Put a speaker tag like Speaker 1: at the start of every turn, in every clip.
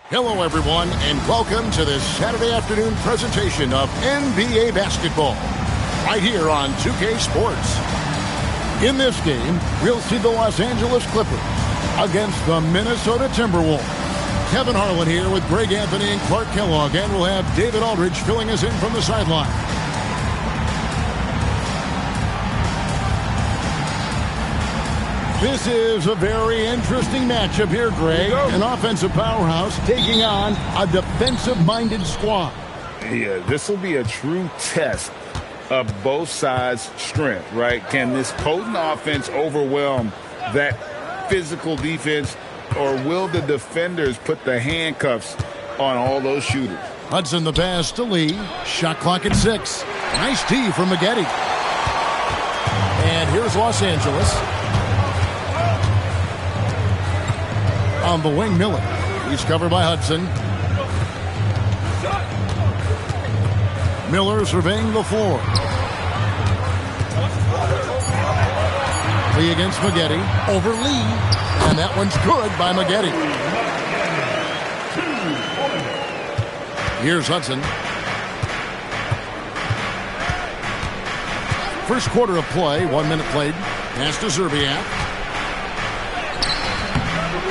Speaker 1: Hello, everyone, and welcome to this Saturday afternoon presentation of NBA basketball right here on 2K Sports. In this game, we'll see the Los Angeles Clippers against the Minnesota Timberwolves. Kevin Harlan here with Greg Anthony and Clark Kellogg, and we'll have David Aldridge filling us in from the sideline. This is a very interesting matchup here, Greg. An offensive powerhouse taking on a defensive-minded squad.
Speaker 2: Yeah, this will be a true test of both sides' strength, right? Can this potent offense overwhelm that physical defense, or will the defenders put the handcuffs on all those shooters?
Speaker 1: Hudson the pass to Lee. Shot clock at 6. Nice tee from Maggette. And here's Los Angeles. On the wing, Miller. He's covered by Hudson. Miller surveying the floor. Lee against Maggette. Over Lee. And that one's good by Maggette. Here's Hudson. First quarter of play. 1 minute played. Pass to Zerbiak.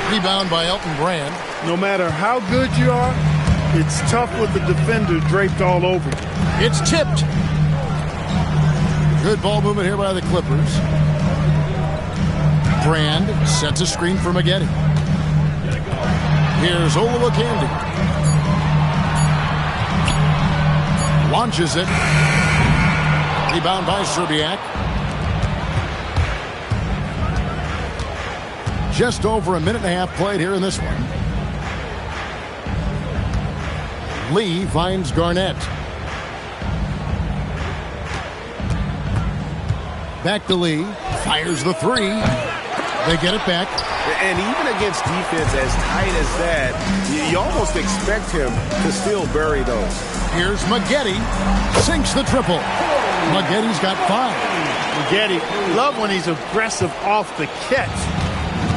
Speaker 1: Rebound by Elton Brand.
Speaker 3: No matter how good you are, it's tough with the defender draped all over.
Speaker 1: It's tipped. Good ball movement here by the Clippers. Brand sets a screen for Maggette. Here's Olowokandi. Launches it. Rebound by Zerbiak. Just over a minute and a half played here in this one. Lee finds Garnett. Back to Lee. Fires the three. They get it back.
Speaker 2: And even against defense as tight as that, you almost expect him to still bury those.
Speaker 1: Here's Maggette. Sinks the triple. Maggette's got 5.
Speaker 3: Maggette, love when he's aggressive off the catch.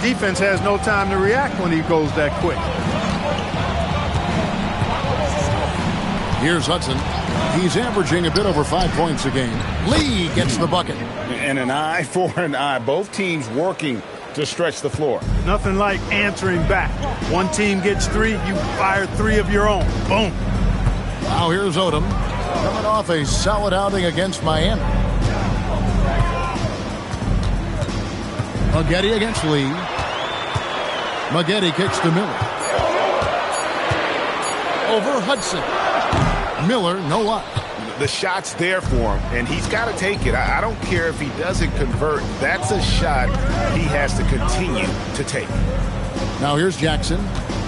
Speaker 3: Defense has no time to react when he goes that quick.
Speaker 1: Here's Hudson. He's averaging a bit over 5 points a game. Lee gets the bucket.
Speaker 2: And an eye for an eye. Both teams working to stretch the floor.
Speaker 3: Nothing like answering back. One team gets 3, you fire 3 of your own. Boom.
Speaker 1: Now here's Odom. Coming off a solid outing against Miami. Maggette against Lee. Maggette kicks to Miller. Over Hudson. Miller, no luck.
Speaker 2: The shot's there for him, and he's got to take it. I don't care if he doesn't convert. That's a shot he has to continue to take.
Speaker 1: Now here's Jackson.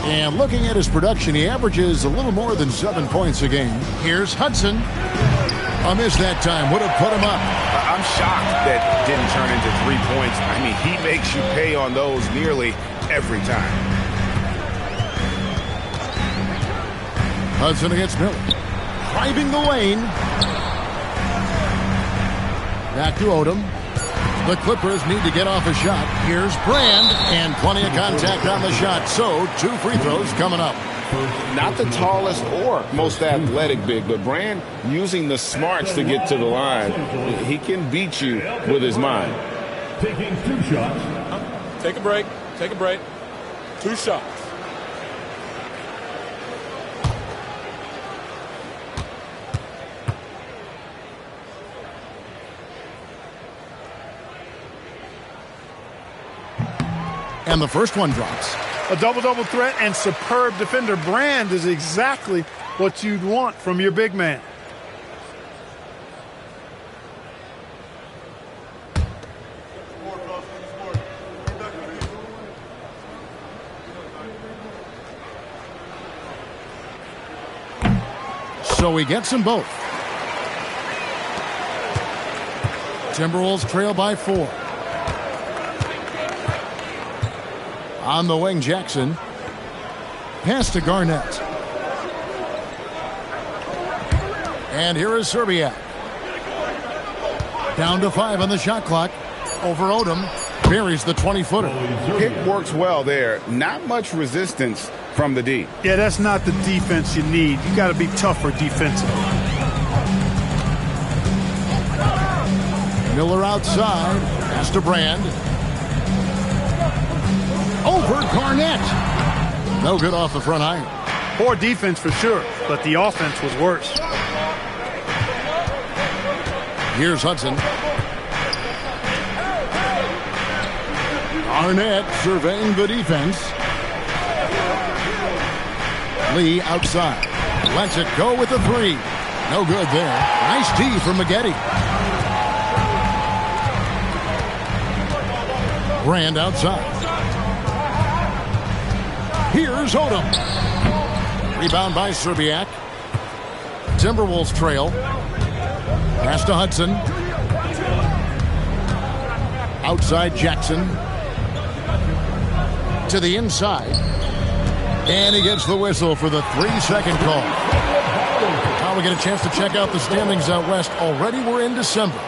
Speaker 1: And looking at his production, he averages a little more than 7 points a game. Here's Hudson. A miss that time. Would have put him up.
Speaker 2: I'm shocked that didn't turn into 3 points. I mean, he makes you pay on those nearly every time.
Speaker 1: Hudson against Miller. Driving the lane. Back to Odom. The Clippers need to get off a shot. Here's Brand, and plenty of contact on the shot. So, 2 free throws coming up.
Speaker 2: Not the tallest or most athletic big, but Brand using the smarts to get to the line. He can beat you with his mind.
Speaker 4: Taking 2 shots.
Speaker 5: Take a break. Take a break. 2 shots.
Speaker 1: And the first one drops.
Speaker 3: A double-double threat and superb defender. Brand is exactly what you'd want from your big man.
Speaker 1: So he gets them both. Timberwolves trail by 4. On the wing, Jackson. Pass to Garnett. And here is Zerbiak. Down to 5 on the shot clock. Over Odom. Buries the 20-footer.
Speaker 2: Pick works well there. Not much resistance from the D.
Speaker 3: Yeah, that's not the defense you need. You got to be tougher defensively.
Speaker 1: Miller outside. Pass to Brand. Over Garnett. No good off the front iron.
Speaker 3: Poor defense for sure, but the offense was worse.
Speaker 1: Here's Hudson. Garnett surveying the defense. Lee outside. Lets it go with the three. No good there. Nice D from Maggette. Brand outside. Here's Odom. Rebound by Serbiak. Timberwolves trail. Pass to Hudson. Outside Jackson. To the inside. And he gets the whistle for the 3-second call. Now we get a chance to check out the standings out west. Already we're in December.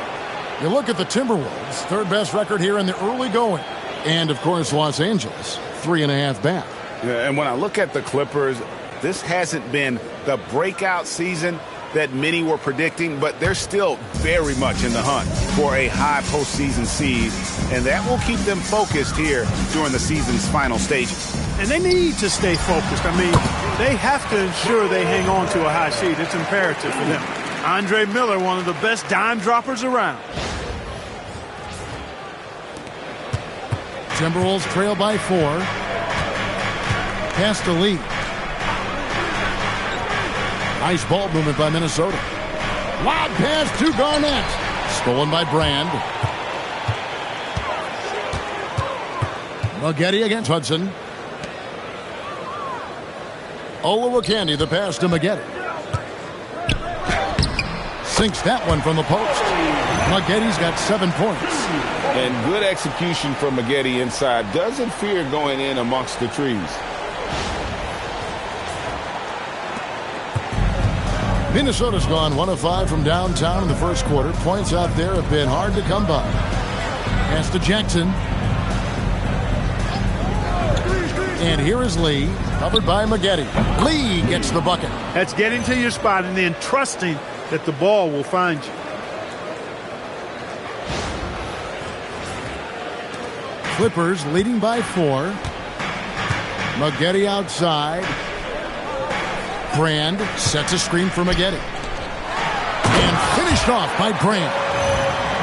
Speaker 1: You look at the Timberwolves, third best record here in the early going. And, of course, Los Angeles, 3.5 back.
Speaker 2: Yeah, and when I look at the Clippers, this hasn't been the breakout season that many were predicting, but they're still very much in the hunt for a high postseason seed, and that will keep them focused here during the season's final stages.
Speaker 3: And they need to stay focused. I mean, they have to ensure they hang on to a high seed. It's imperative for them. Andre Miller, one of the best dime droppers around.
Speaker 1: Timberwolves trail by 4. Pass to Lee. Nice ball movement by Minnesota. Lob pass to Garnett. Stolen by Brand. Maggette against Hudson. Olowokandi, the pass to Maggette. Sinks that one from the post. Maggette's got 7 points.
Speaker 2: And good execution from Maggette inside. Doesn't fear going in amongst the trees.
Speaker 1: Minnesota's gone 1 of 5 from downtown in the first quarter. Points out there have been hard to come by. Pass to Jackson. And here is Lee, covered by Maggette. Lee gets the bucket.
Speaker 3: That's getting to your spot and then trusting that the ball will find you.
Speaker 1: Clippers leading by 4. Maggette outside. Brand sets a screen for Maggette. And finished off by Brand.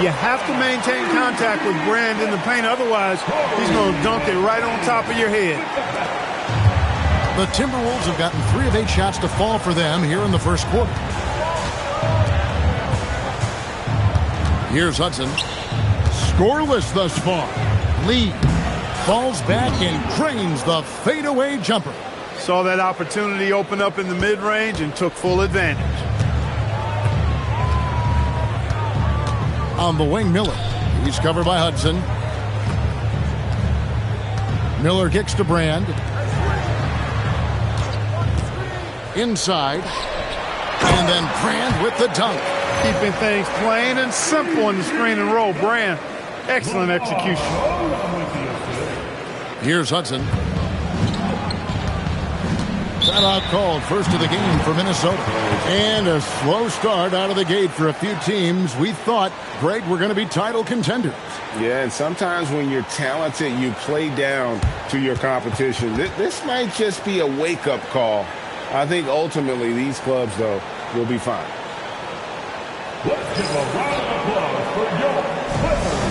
Speaker 3: You have to maintain contact with Brand in the paint. Otherwise, he's going to dunk it right on top of your head.
Speaker 1: The Timberwolves have gotten 3 of 8 shots to fall for them here in the first quarter. Here's Hudson. Scoreless thus far. Lee falls back and drains the fadeaway jumper.
Speaker 3: Saw that opportunity open up in the mid-range and took full advantage.
Speaker 1: On the wing, Miller. He's covered by Hudson. Miller kicks to Brand. Inside. And then Brand with the dunk.
Speaker 3: Keeping things plain and simple in the screen and roll. Brand, excellent execution.
Speaker 1: Here's Hudson. Timeout called, first of the game for Minnesota. And a slow start out of the gate for a few teams. We thought, Greg, we're going to be title contenders.
Speaker 2: Yeah, and sometimes when you're talented, you play down to your competition. This might just be a wake-up call. I think ultimately these clubs, though, will be fine.
Speaker 4: Let's give a round of applause for your Clippers.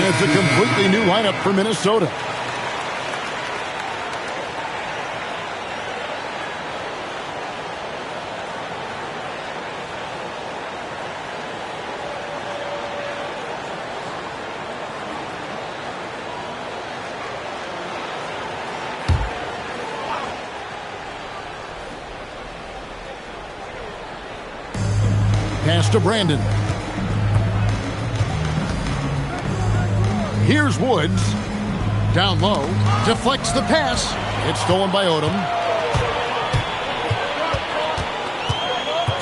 Speaker 1: And it's a completely new lineup for Minnesota. Pass to Brandon. Here's Woods. Down low. Deflects the pass. It's stolen by Odom.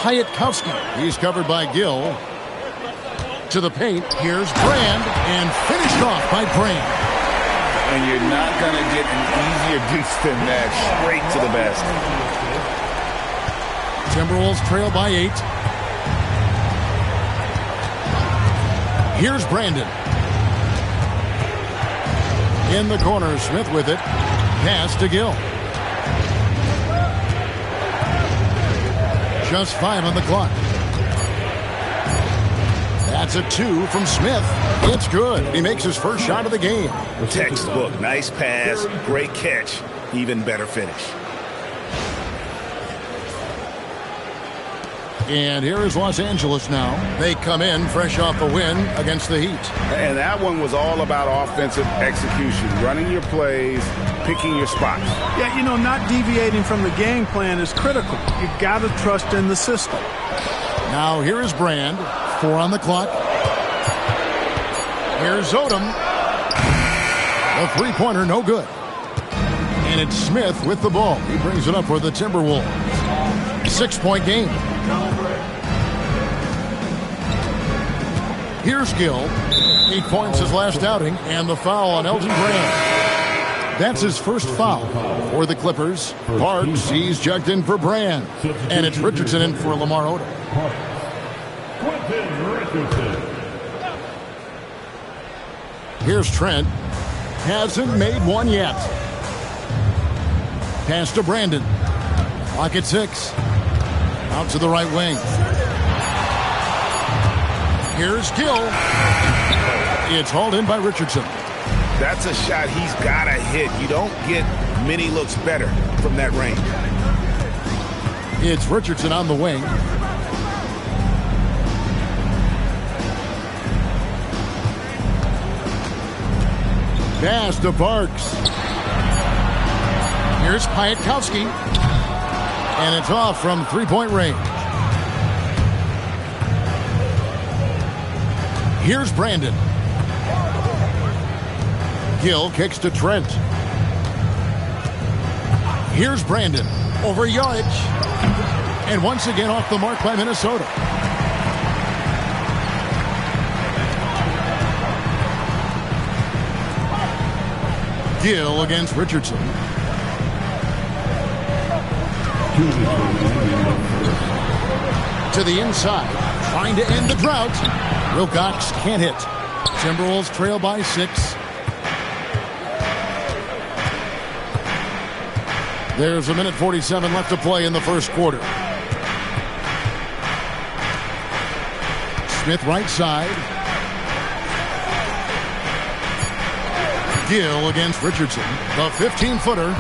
Speaker 1: Piatkowski. He's covered by Gill. To the paint. Here's Brand. And finished off by Brand.
Speaker 2: And you're not going to get an easier deuce than that. Straight to the basket.
Speaker 1: Timberwolves trail by 8. Here's Brandon. In the corner, Smith with it. Pass to Gill. Just 5 on the clock. That's a 2 from Smith. It's good. He makes his first shot of the game.
Speaker 2: Textbook. Nice pass. Great catch. Even better finish.
Speaker 1: And here is Los Angeles now. They come in fresh off a win against the Heat.
Speaker 2: And that one was all about offensive execution. Running your plays, picking your spots.
Speaker 3: Yeah, you know, not deviating from the game plan is critical. You got to trust in the system.
Speaker 1: Now here is Brand. 4 on the clock. Here's Odom. The three-pointer, no good. And it's Smith with the ball. He brings it up for the Timberwolves. 6-point game. Here's Gill. 8 points his last outing, and the foul on Elton Brand. That's his first foul for the Clippers. Parks, he's checked in for Brand. And it's Richardson in for Lamar Odom. Here's Trent. Hasn't made one yet. Pass to Brandon. Clock at 6. Out to the right wing. Here's Gill. It's hauled in by Richardson.
Speaker 2: That's a shot he's got to hit. You don't get many looks better from that range.
Speaker 1: It's Richardson on the wing. Pass to Parks. Here's Piatkowski. And it's off from three-point range. Here's Brandon. Gill kicks to Trent. Here's Brandon. Over Yarich. And once again off the mark by Minnesota. Gill against Richardson. To the inside. Trying to end the drought. Wilcox can't hit. Timberwolves trail by 6. There's 1:47 left to play in the first quarter. Smith right side. Gill against Richardson. The 15-footer.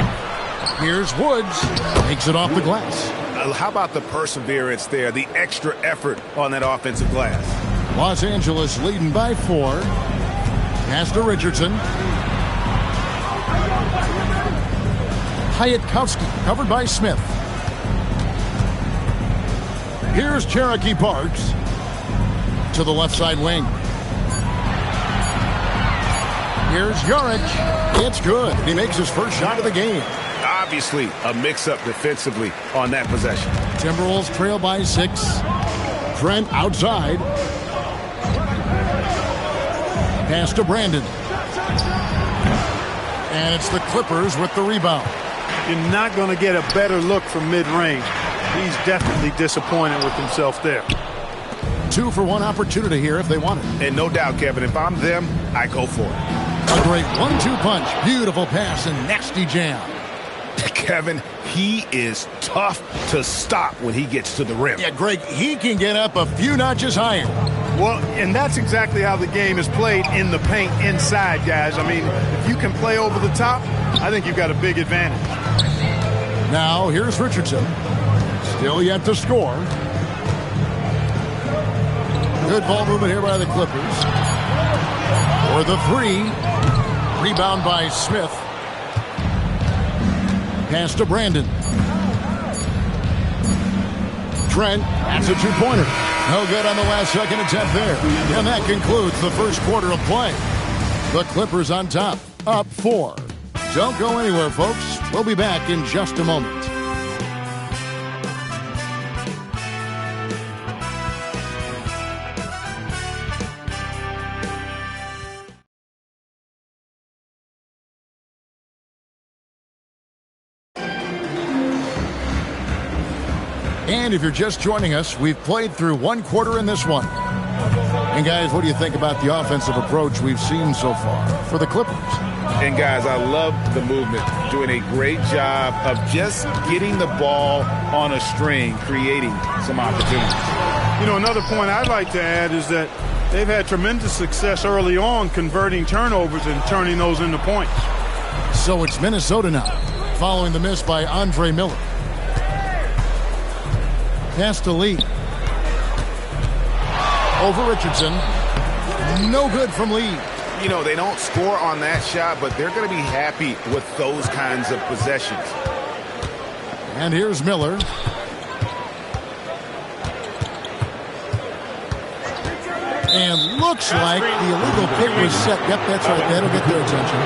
Speaker 1: Here's Woods. Takes it off the glass.
Speaker 2: How about the perseverance there, the extra effort on that offensive glass?
Speaker 1: Los Angeles leading by 4. Pass to Richardson. Piatkowski covered by Smith. Here's Cherokee Parks to the left side wing. Here's Yarich. It's good. He makes his first shot of the game.
Speaker 2: Obviously, a mix-up defensively on that possession.
Speaker 1: Timberwolves trail by 6. Trent outside. Pass to Brandon. And it's the Clippers with the rebound.
Speaker 3: You're not going to get a better look from mid-range. He's definitely disappointed with himself there.
Speaker 1: 2-for-1 opportunity here if they want it.
Speaker 2: And no doubt, Kevin, if I'm them, I go for it.
Speaker 1: A great 1-2 punch. Beautiful pass and nasty jam.
Speaker 2: Kevin, he is tough to stop when he gets to the rim.
Speaker 1: Yeah, Greg, he can get up a few notches higher.
Speaker 3: Well, and that's exactly how the game is played in the paint inside, guys. I mean, if you can play over the top, I think you've got a big advantage.
Speaker 1: Now, here's Richardson. Still yet to score. Good ball movement here by the Clippers. For the three. Rebound by Smith. Pass to Brandon. Trent, that's a two-pointer. No good on the last second attempt there. And that concludes the first quarter of play. The Clippers on top, up 4. Don't go anywhere, folks. We'll be back in just a moment. And if you're just joining us, we've played through one quarter in this one. And guys, what do you think about the offensive approach we've seen so far for the Clippers?
Speaker 2: And guys, I love the movement, doing a great job of just getting the ball on a string, creating some opportunities.
Speaker 3: You know, another point I'd like to add is that they've had tremendous success early on converting turnovers and turning those into points.
Speaker 1: So it's Minnesota now, following the miss by Andre Miller. Pass to Lee. Over Richardson. No good from Lee.
Speaker 2: You know, they don't score on that shot, but they're going to be happy with those kinds of possessions.
Speaker 1: And here's Miller. And looks like the illegal pick was set. Yep, that's right. That'll get their attention.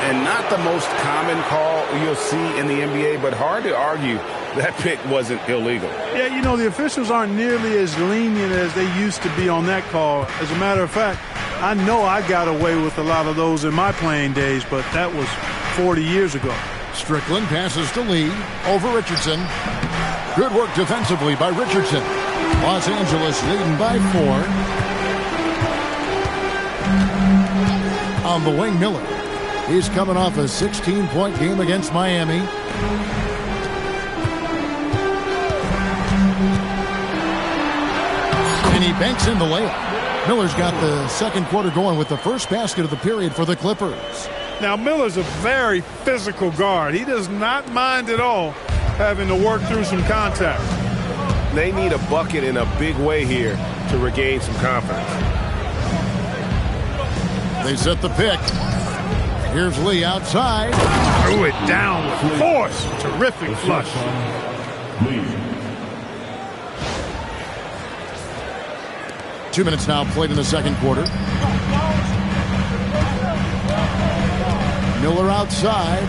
Speaker 2: And not the most common call you'll see in the NBA, but hard to argue that pick wasn't illegal.
Speaker 3: Yeah, you know, the officials aren't nearly as lenient as they used to be on that call. As a matter of fact, I know I got away with a lot of those in my playing days, but that was 40 years ago.
Speaker 1: Strickland passes to Lee. Over Richardson. Good work defensively by Richardson. Los Angeles leading by 4. On the wing, Miller. He's coming off a 16-point game against Miami. And he banks in the layup. Miller's got the second quarter going with the first basket of the period for the Clippers.
Speaker 3: Now, Miller's a very physical guard. He does not mind at all having to work through some contact.
Speaker 6: They need a bucket in a big way here to regain some confidence.
Speaker 1: They set the pick. Here's Lee outside.
Speaker 3: Threw it down with force. Terrific flush.
Speaker 1: 2 minutes now played in the second quarter. Miller outside.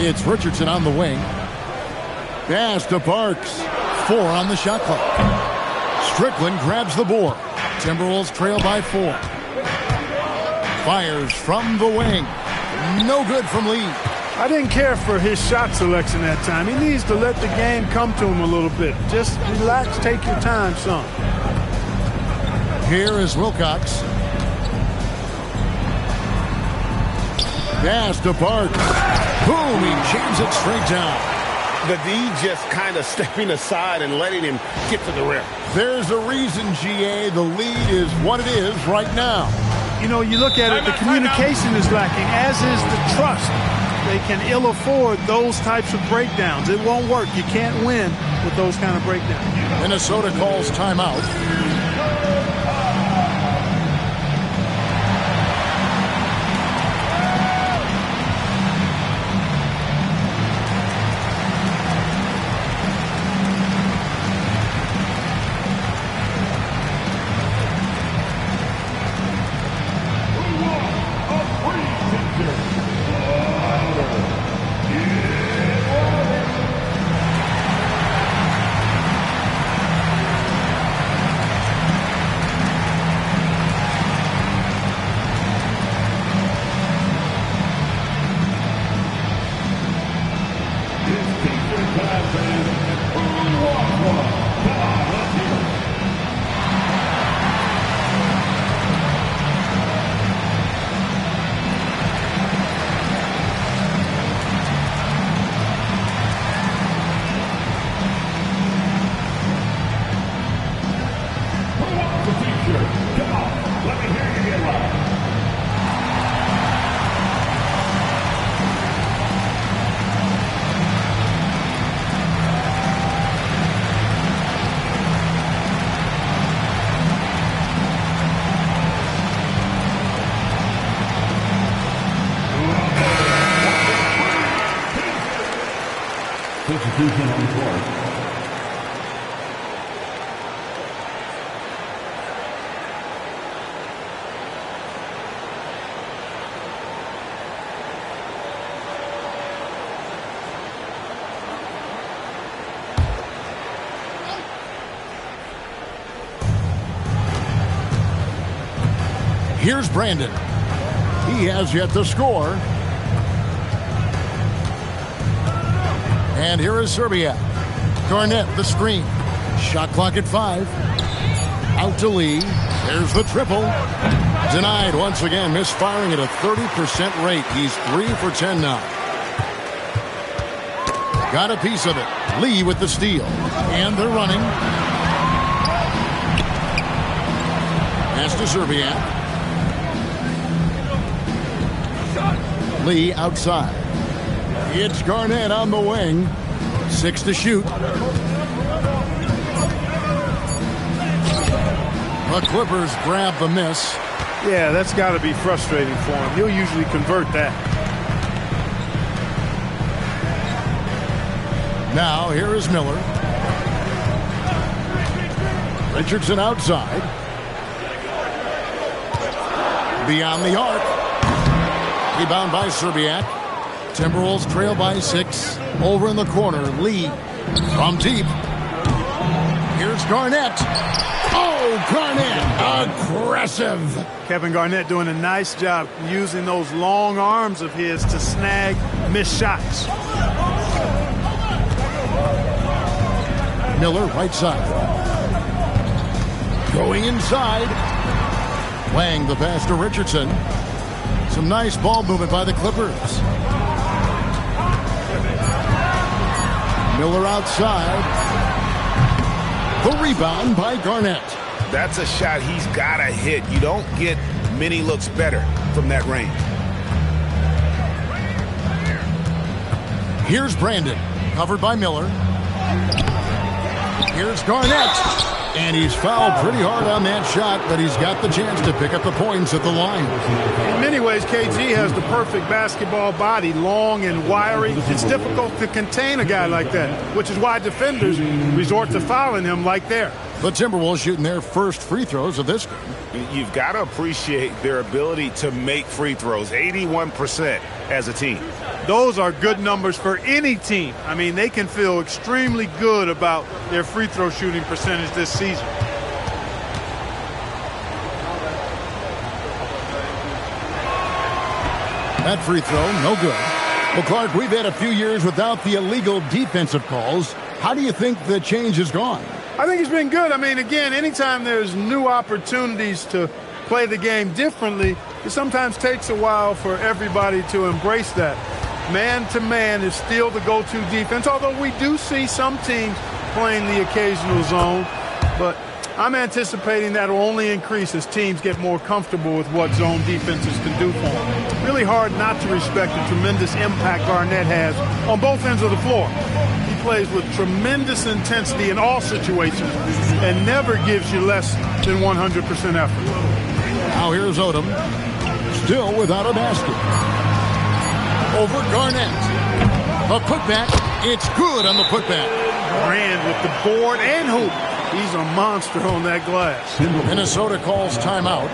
Speaker 1: It's Richardson on the wing. Pass to Parks. 4 on the shot clock. Strickland grabs the board. Timberwolves trail by 4. Fires from the wing. No good from Lee.
Speaker 3: I didn't care for his shot selection that time. He needs to let the game come to him a little bit. Just relax, take your time, son.
Speaker 1: Here is Wilcox. Pass to Parks. Boom, he jams it straight down.
Speaker 6: The D just kind of stepping aside and letting him get to the rim.
Speaker 1: There's a reason, GA, the lead is what it is right now.
Speaker 3: You know, you look at it, the communication is lacking, as is the trust. They can ill afford those types of breakdowns. It won't work. You can't win with those kind of breakdowns.
Speaker 1: Minnesota calls timeout.
Speaker 4: substitution on the court.
Speaker 1: Here's Brandon. He has yet to score. And here is Serbia. Garnett, the screen. Shot clock at 5. Out to Lee. There's the triple. Denied once again, misfiring at a 30% rate. He's 3 for 10 now. Got a piece of it. Lee with the steal. And they're running. Pass to Serbia. Lee outside. It's Garnett on the wing. 6 to shoot. The Clippers grab the miss.
Speaker 3: Yeah, that's got to be frustrating for him. He'll usually convert that.
Speaker 1: Now here is Miller. Richardson outside. Beyond the arc. Rebound by Serbiak. Timberwolves trail by 6. Over in the corner, Lee from deep. Here's Garnett. Oh, Garnett, aggressive.
Speaker 3: Kevin Garnett doing a nice job using those long arms of his to snag missed shots.
Speaker 1: Miller right side. Going inside. Wang the pass to Richardson. Some nice ball movement by the Clippers. Miller outside. The rebound by Garnett.
Speaker 2: That's a shot he's got to hit. You don't get many looks better from that range.
Speaker 1: Here's Brandon. Covered by Miller. Here's Garnett. And he's fouled pretty hard on that shot, but he's got the chance to pick up the points at the line.
Speaker 3: In many ways, KG has the perfect basketball body, long and wiry. It's difficult to contain a guy like that, which is why defenders resort to fouling him like there.
Speaker 1: The Timberwolves shooting their first free throws of this game.
Speaker 2: You've got to appreciate their ability to make free throws, 81% as a team.
Speaker 3: Those are good numbers for any team. I mean, they can feel extremely good about their free throw shooting percentage this season.
Speaker 1: That free throw, no good. Well, Clark, we've had a few years without the illegal defensive calls. How do you think the change has gone?
Speaker 3: I think it's been good. I mean, again, anytime there's new opportunities to play the game differently, it sometimes takes a while for everybody to embrace that. Man-to-man is still the go-to defense, although we do see some teams playing the occasional zone. But I'm anticipating that will only increase as teams get more comfortable with what zone defenses can do for them. Really hard not to respect the tremendous impact Garnett has on both ends of the floor. He plays with tremendous intensity in all situations and never gives you less than 100% effort.
Speaker 1: Now here's Odom, still without a basket. Over Garnett. A putback. It's good on the putback.
Speaker 3: Rand with the board and hoop. He's a monster on that glass.
Speaker 1: Minnesota calls timeout.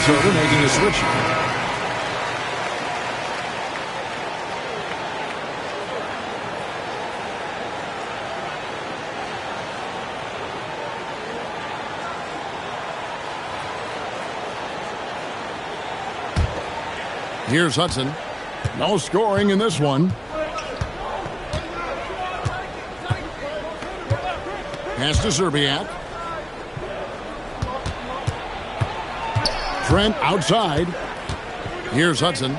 Speaker 1: Minnesota making a switch. Here's Hudson. No scoring in this one. Pass to Zerbiak. Trent outside. Here's Hudson.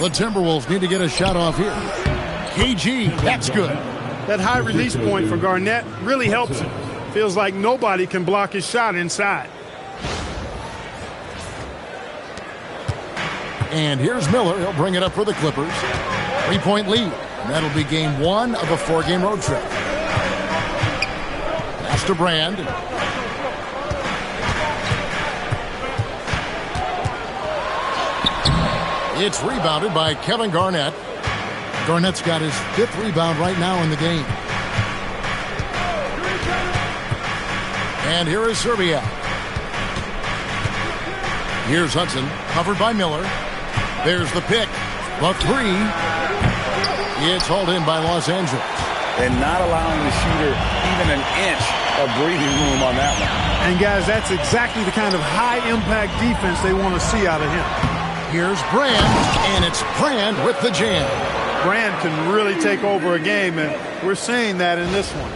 Speaker 1: The Timberwolves need to get a shot off here. KG, that's good.
Speaker 3: That high release point for Garnett really helps him. Feels like nobody can block his shot inside.
Speaker 1: And here's Miller. He'll bring it up for the Clippers. 3-point lead. And that'll be game 1 of a 4-game road trip. Pass to Brand. It's rebounded by Kevin Garnett. Garnett's got his 5th rebound right now in the game. And here is Zerbiak. Here's Hudson, covered by Miller. There's the pick. The 3. It's hauled in by Los Angeles.
Speaker 2: And not allowing the shooter even an inch of breathing room on that one.
Speaker 3: And, guys, that's exactly the kind of high-impact defense they want to see out of him.
Speaker 1: Here's Brand, and it's Brand with the jam.
Speaker 3: Brand can really take over a game, and we're seeing that in this one.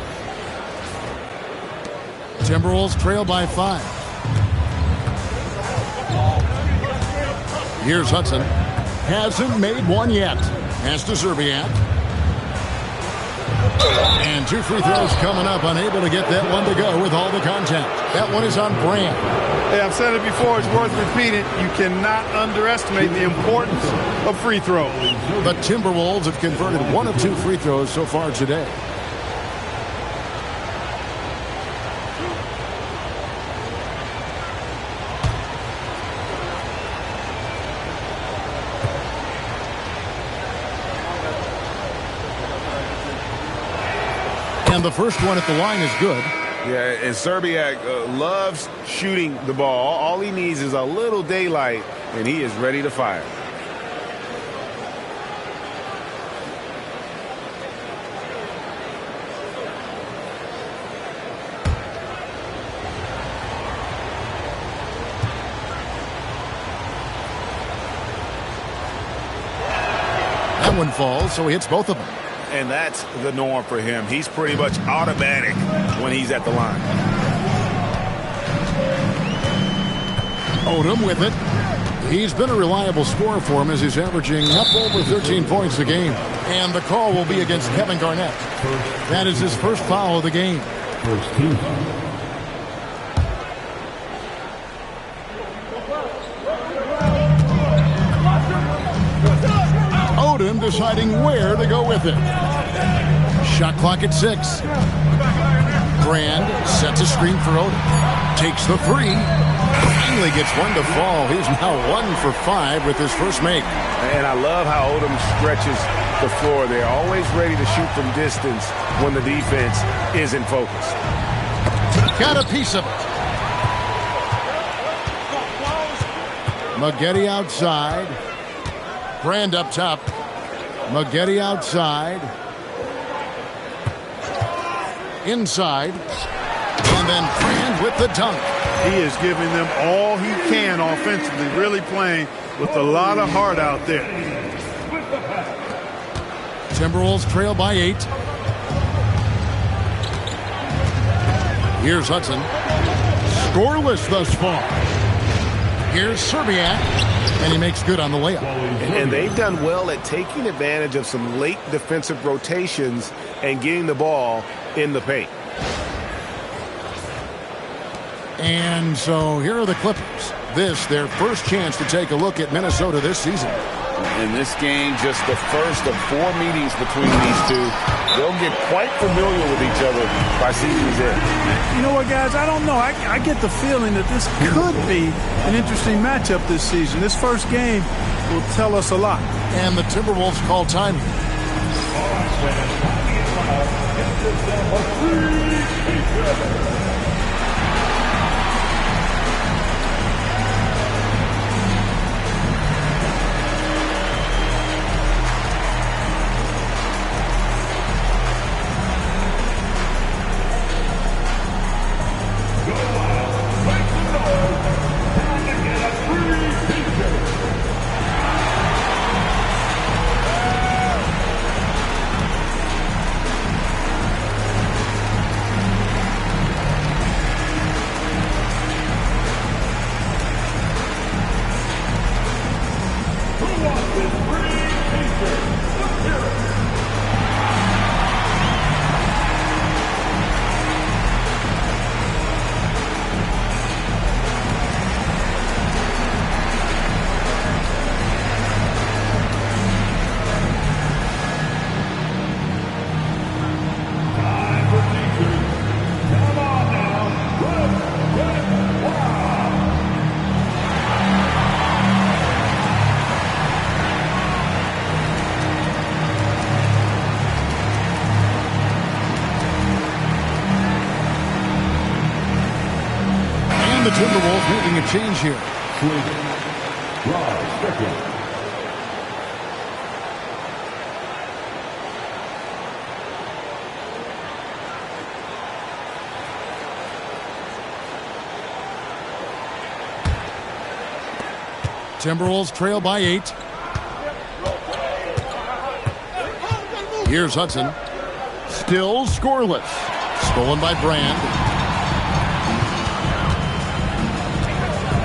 Speaker 1: Timberwolves trail by 5. Here's Hudson. Hasn't made one yet. Pass to Zerbiak. And 2 free throws coming up. Unable to get that one to go with all the contact. That one is on Brand.
Speaker 3: Hey, I've said it before. It's worth repeating. You cannot underestimate the importance of free throws.
Speaker 1: The Timberwolves have converted 1 of 2 free throws so far today. And the first one at the line is good.
Speaker 2: Yeah, and Zerbiak loves shooting the ball. All he needs is a little daylight, and he is ready to fire.
Speaker 1: That one falls, so he hits both of them.
Speaker 2: And that's the norm for him. He's pretty much automatic when he's at the line.
Speaker 1: Odom with it. He's been a reliable scorer for him as he's averaging up over 13 points a game. And the call will be against Kevin Garnett. That is his first foul of the game.
Speaker 4: First team.
Speaker 1: Odom deciding where to go with it. Shot clock at 6. Brand sets a screen for Odom. Takes the 3. Finally gets one to fall. He's now 1 for 5 with his first make.
Speaker 2: And I love how Odom stretches the floor. They're always ready to shoot from distance when the defense isn't focused.
Speaker 1: Got a piece of it. Maggette outside. Brand up top. Maggette outside. Inside. And then Brand with the dunk.
Speaker 3: He is giving them all he can offensively, really playing with a lot of heart out there.
Speaker 1: Timberwolves trail by 8. Here's Hudson. Scoreless thus far. Here's Zerbiak. And he makes good on the layup.
Speaker 6: And they've done well at taking advantage of some late defensive rotations and getting the ball in the paint.
Speaker 1: And so here are the Clippers. This, their first chance to take a look at Minnesota this season.
Speaker 2: In this game, just the first of 4 meetings between these two. They'll get quite familiar with each other by season's end.
Speaker 3: You know what, guys? I don't know. I get the feeling that this could be an interesting matchup this season. This first game will tell us a lot.
Speaker 1: And the Timberwolves call time. The Timberwolves making a change here. Timberwolves trail by 8. Here's Hudson. Still scoreless. Stolen by Brand.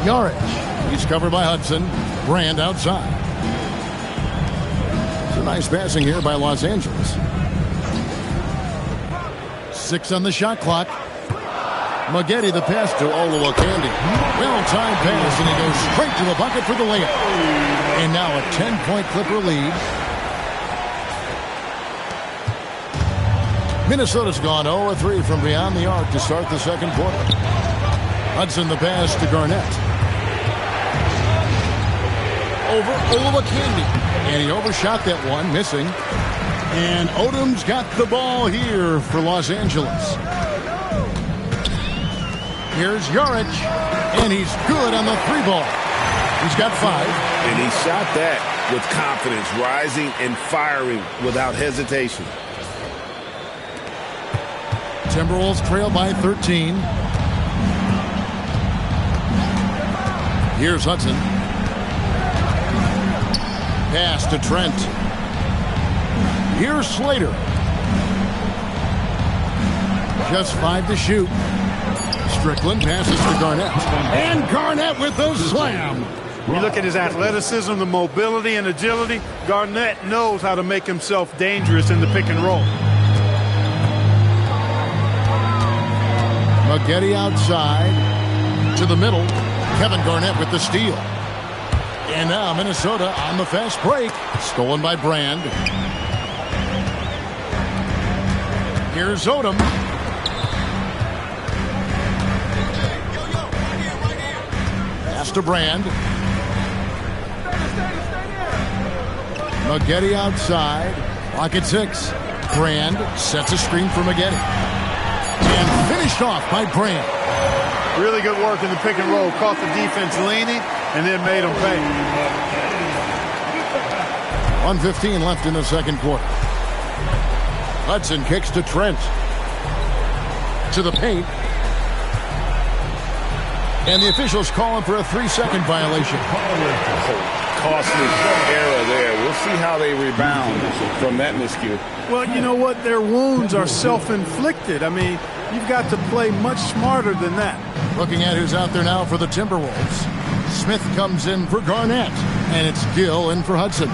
Speaker 1: Yaric. He's covered by Hudson. Brand outside. It's a nice passing here by Los Angeles. 6 on the shot clock. Maggette the pass to Olowokandi. Well-timed pass, and he goes straight to the bucket for the layup. And now a 10-point Clipper lead. Minnesota's gone 0-3 from beyond the arc to start the second quarter. Hudson the pass to Garnett. Over Olowokandi. And he overshot that one, missing. And Odom's got the ball here for Los Angeles. Here's Yaric. And he's good on the 3-ball. He's got 5.
Speaker 6: And he shot that with confidence, rising and firing without hesitation.
Speaker 1: Timberwolves trail by 13. Here's Hudson. Pass to Trent. Here's Slater. Just 5 to shoot. Strickland passes to Garnett. And Garnett with the slam.
Speaker 3: You look at his athleticism, the mobility and agility. Garnett knows how to make himself dangerous in the pick and roll.
Speaker 1: Maggette outside to the middle. Kevin Garnett with the steal. And now Minnesota on the fast break. Stolen by Brand. Here's Odom. Pass to Brand. Maggette outside. Lock at 6. Brand sets a screen for Maggette. And finished off by Brand.
Speaker 3: Really good work in the pick and roll. Caught the defense leaning and then made them pay.
Speaker 1: 1:15 left in the second quarter. Hudson kicks to Trent. To the paint. And the officials calling for a 3-second violation.
Speaker 2: Costly error there. We'll see how they rebound from that miscue.
Speaker 3: Well, you know what? Their wounds are self-inflicted. I mean, you've got to play much smarter than that.
Speaker 1: Looking at who's out there now for the Timberwolves. Smith comes in for Garnett. And it's Gill in for Hudson.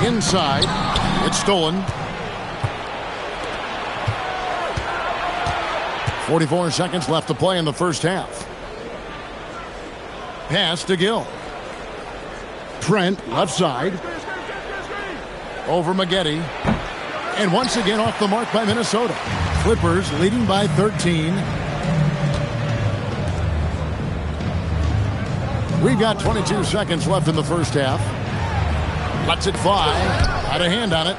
Speaker 1: Inside. It's stolen. 44 seconds left to play in the first half. Pass to Gill. Trent, left side. Over Maggette. And once again off the mark by Minnesota. Clippers leading by 13. We've got 22 seconds left in the first half. Lets it fly. Had a hand on it.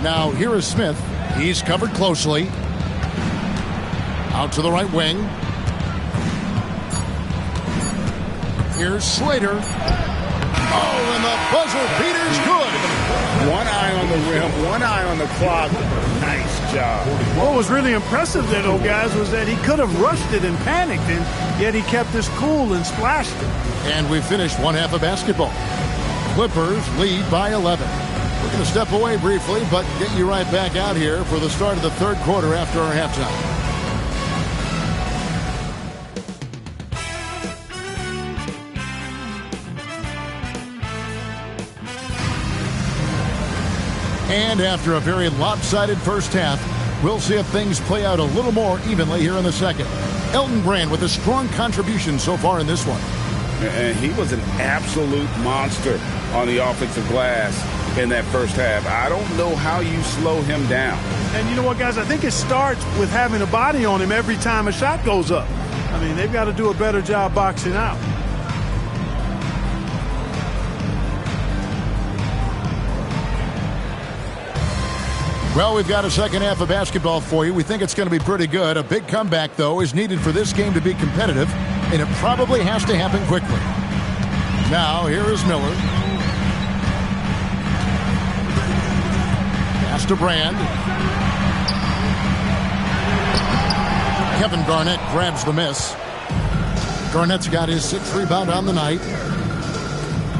Speaker 1: Now here is Smith. He's covered closely. Out to the right wing. Here's Slater. Oh, and the buzzer beater's good.
Speaker 2: One eye on the rim, one eye on the clock. Nice job.
Speaker 3: What was really impressive there, though, guys, was that he could have rushed it and panicked, and yet he kept his cool and splashed it.
Speaker 1: And we finished one half of basketball. Clippers lead by 11. We're going to step away briefly, but get you right back out here for the start of the third quarter after our halftime. And after a very lopsided first half, we'll see if things play out a little more evenly here in the second. Elton Brand with a strong contribution so far in this one.
Speaker 2: And he was an absolute monster on the offensive glass in that first half. I don't know how you slow him down.
Speaker 3: And you know what, guys? I think it starts with having a body on him every time a shot goes up. I mean, they've got to do a better job boxing out.
Speaker 1: Well, we've got a second half of basketball for you. We think it's going to be pretty good. A big comeback, though, is needed for this game to be competitive, and it probably has to happen quickly. Now, here is Miller. Pass to Brand. Kevin Garnett grabs the miss. Garnett's got his 6th rebound on the night.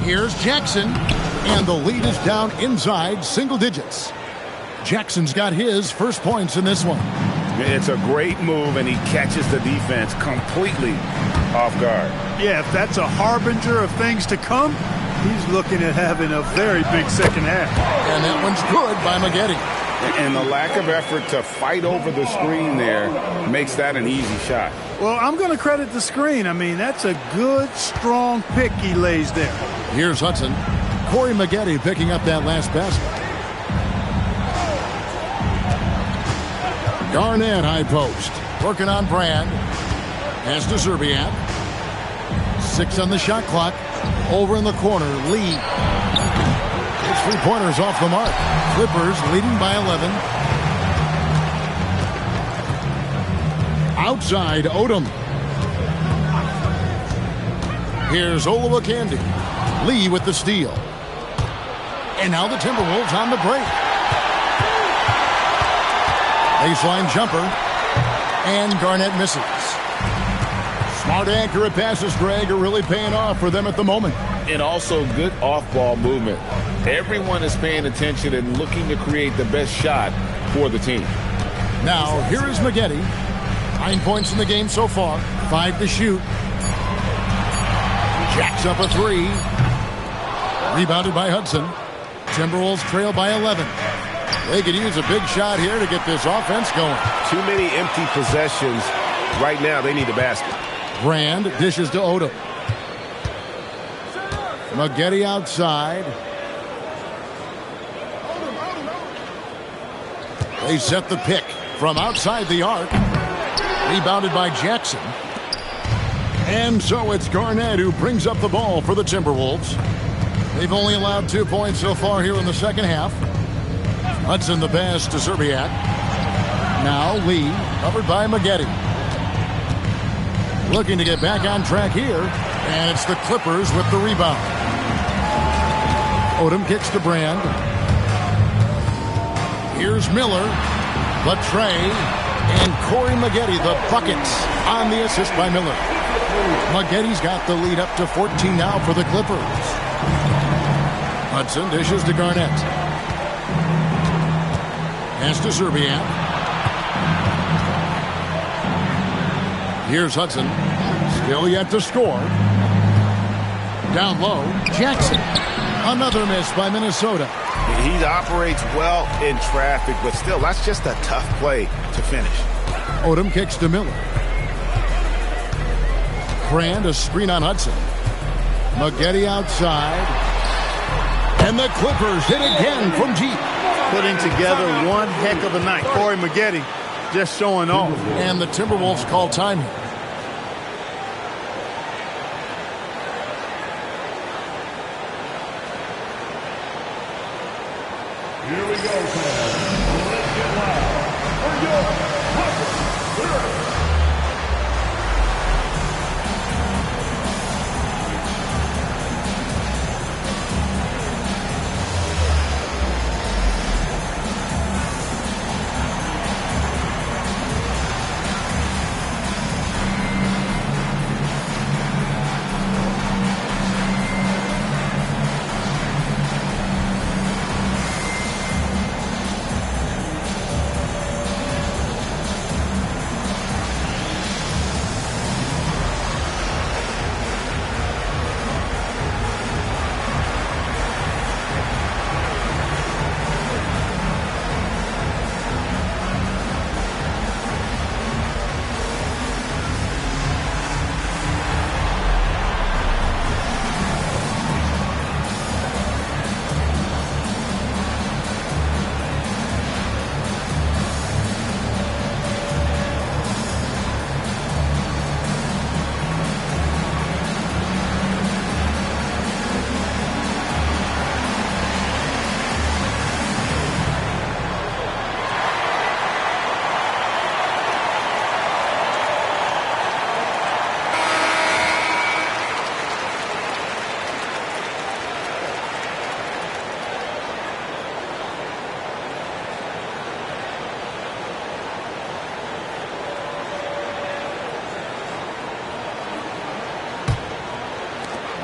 Speaker 1: Here's Jackson, and the lead is down inside single digits. Jackson's got his first points in this one.
Speaker 2: It's a great move, and he catches the defense completely off guard.
Speaker 3: Yeah, if that's a harbinger of things to come, he's looking at having a very big second half.
Speaker 1: And that one's good by Maggette.
Speaker 2: And the lack of effort to fight over the screen there makes that an easy shot.
Speaker 3: Well, I'm going to credit the screen. I mean, that's a good, strong pick he lays there.
Speaker 1: Here's Hudson. Corey Maggette picking up that last basket. Garnett high post. Working on Brand. Pass to Zerbiak. 6 on the shot clock. Over in the corner. Lee. His 3-pointers off the mark. Clippers leading by 11. Outside Odom. Here's Olowokandi. Lee with the steal. And now the Timberwolves on the break. Baseline jumper. And Garnett misses. Smart, accurate passes, Greg, are really paying off for them at the moment.
Speaker 2: And also good off-ball movement. Everyone is paying attention and looking to create the best shot for the team.
Speaker 1: Now, here is Maggette. 9 points in the game so far. 5 to shoot. Jacks up a 3. Rebounded by Hudson. Timberwolves trail by 11. They could use a big shot here to get this offense going.
Speaker 6: Too many empty possessions. Right now, they need a basket.
Speaker 1: Brand dishes to Odom. Maggette outside. They set the pick from outside the arc. Rebounded by Jackson. And so it's Garnett who brings up the ball for the Timberwolves. They've only allowed 2 points so far here in the second half. Hudson the pass to Zerbiak. Now Lee, covered by Maggette. Looking to get back on track here. And it's the Clippers with the rebound. Odom kicks to Brand. Here's Miller. Latre. And Corey Maggette, the buckets on the assist by Miller. Maggette's got the lead up to 14 now for the Clippers. Hudson dishes to Garnett. Pass to Zerbiak. Here's Hudson. Still yet to score. Down low, Jackson. Another miss by Minnesota.
Speaker 6: He operates well in traffic, but still, that's just a tough play to finish.
Speaker 1: Odom kicks to Miller. Brand, a screen on Hudson. Maggette outside. And the Clippers hit again from deep.
Speaker 3: Putting together one heck of a night. Corey Maggette just showing off.
Speaker 1: And the Timberwolves call time here.
Speaker 4: Here we go, fans. Let's get loud for your Clippers.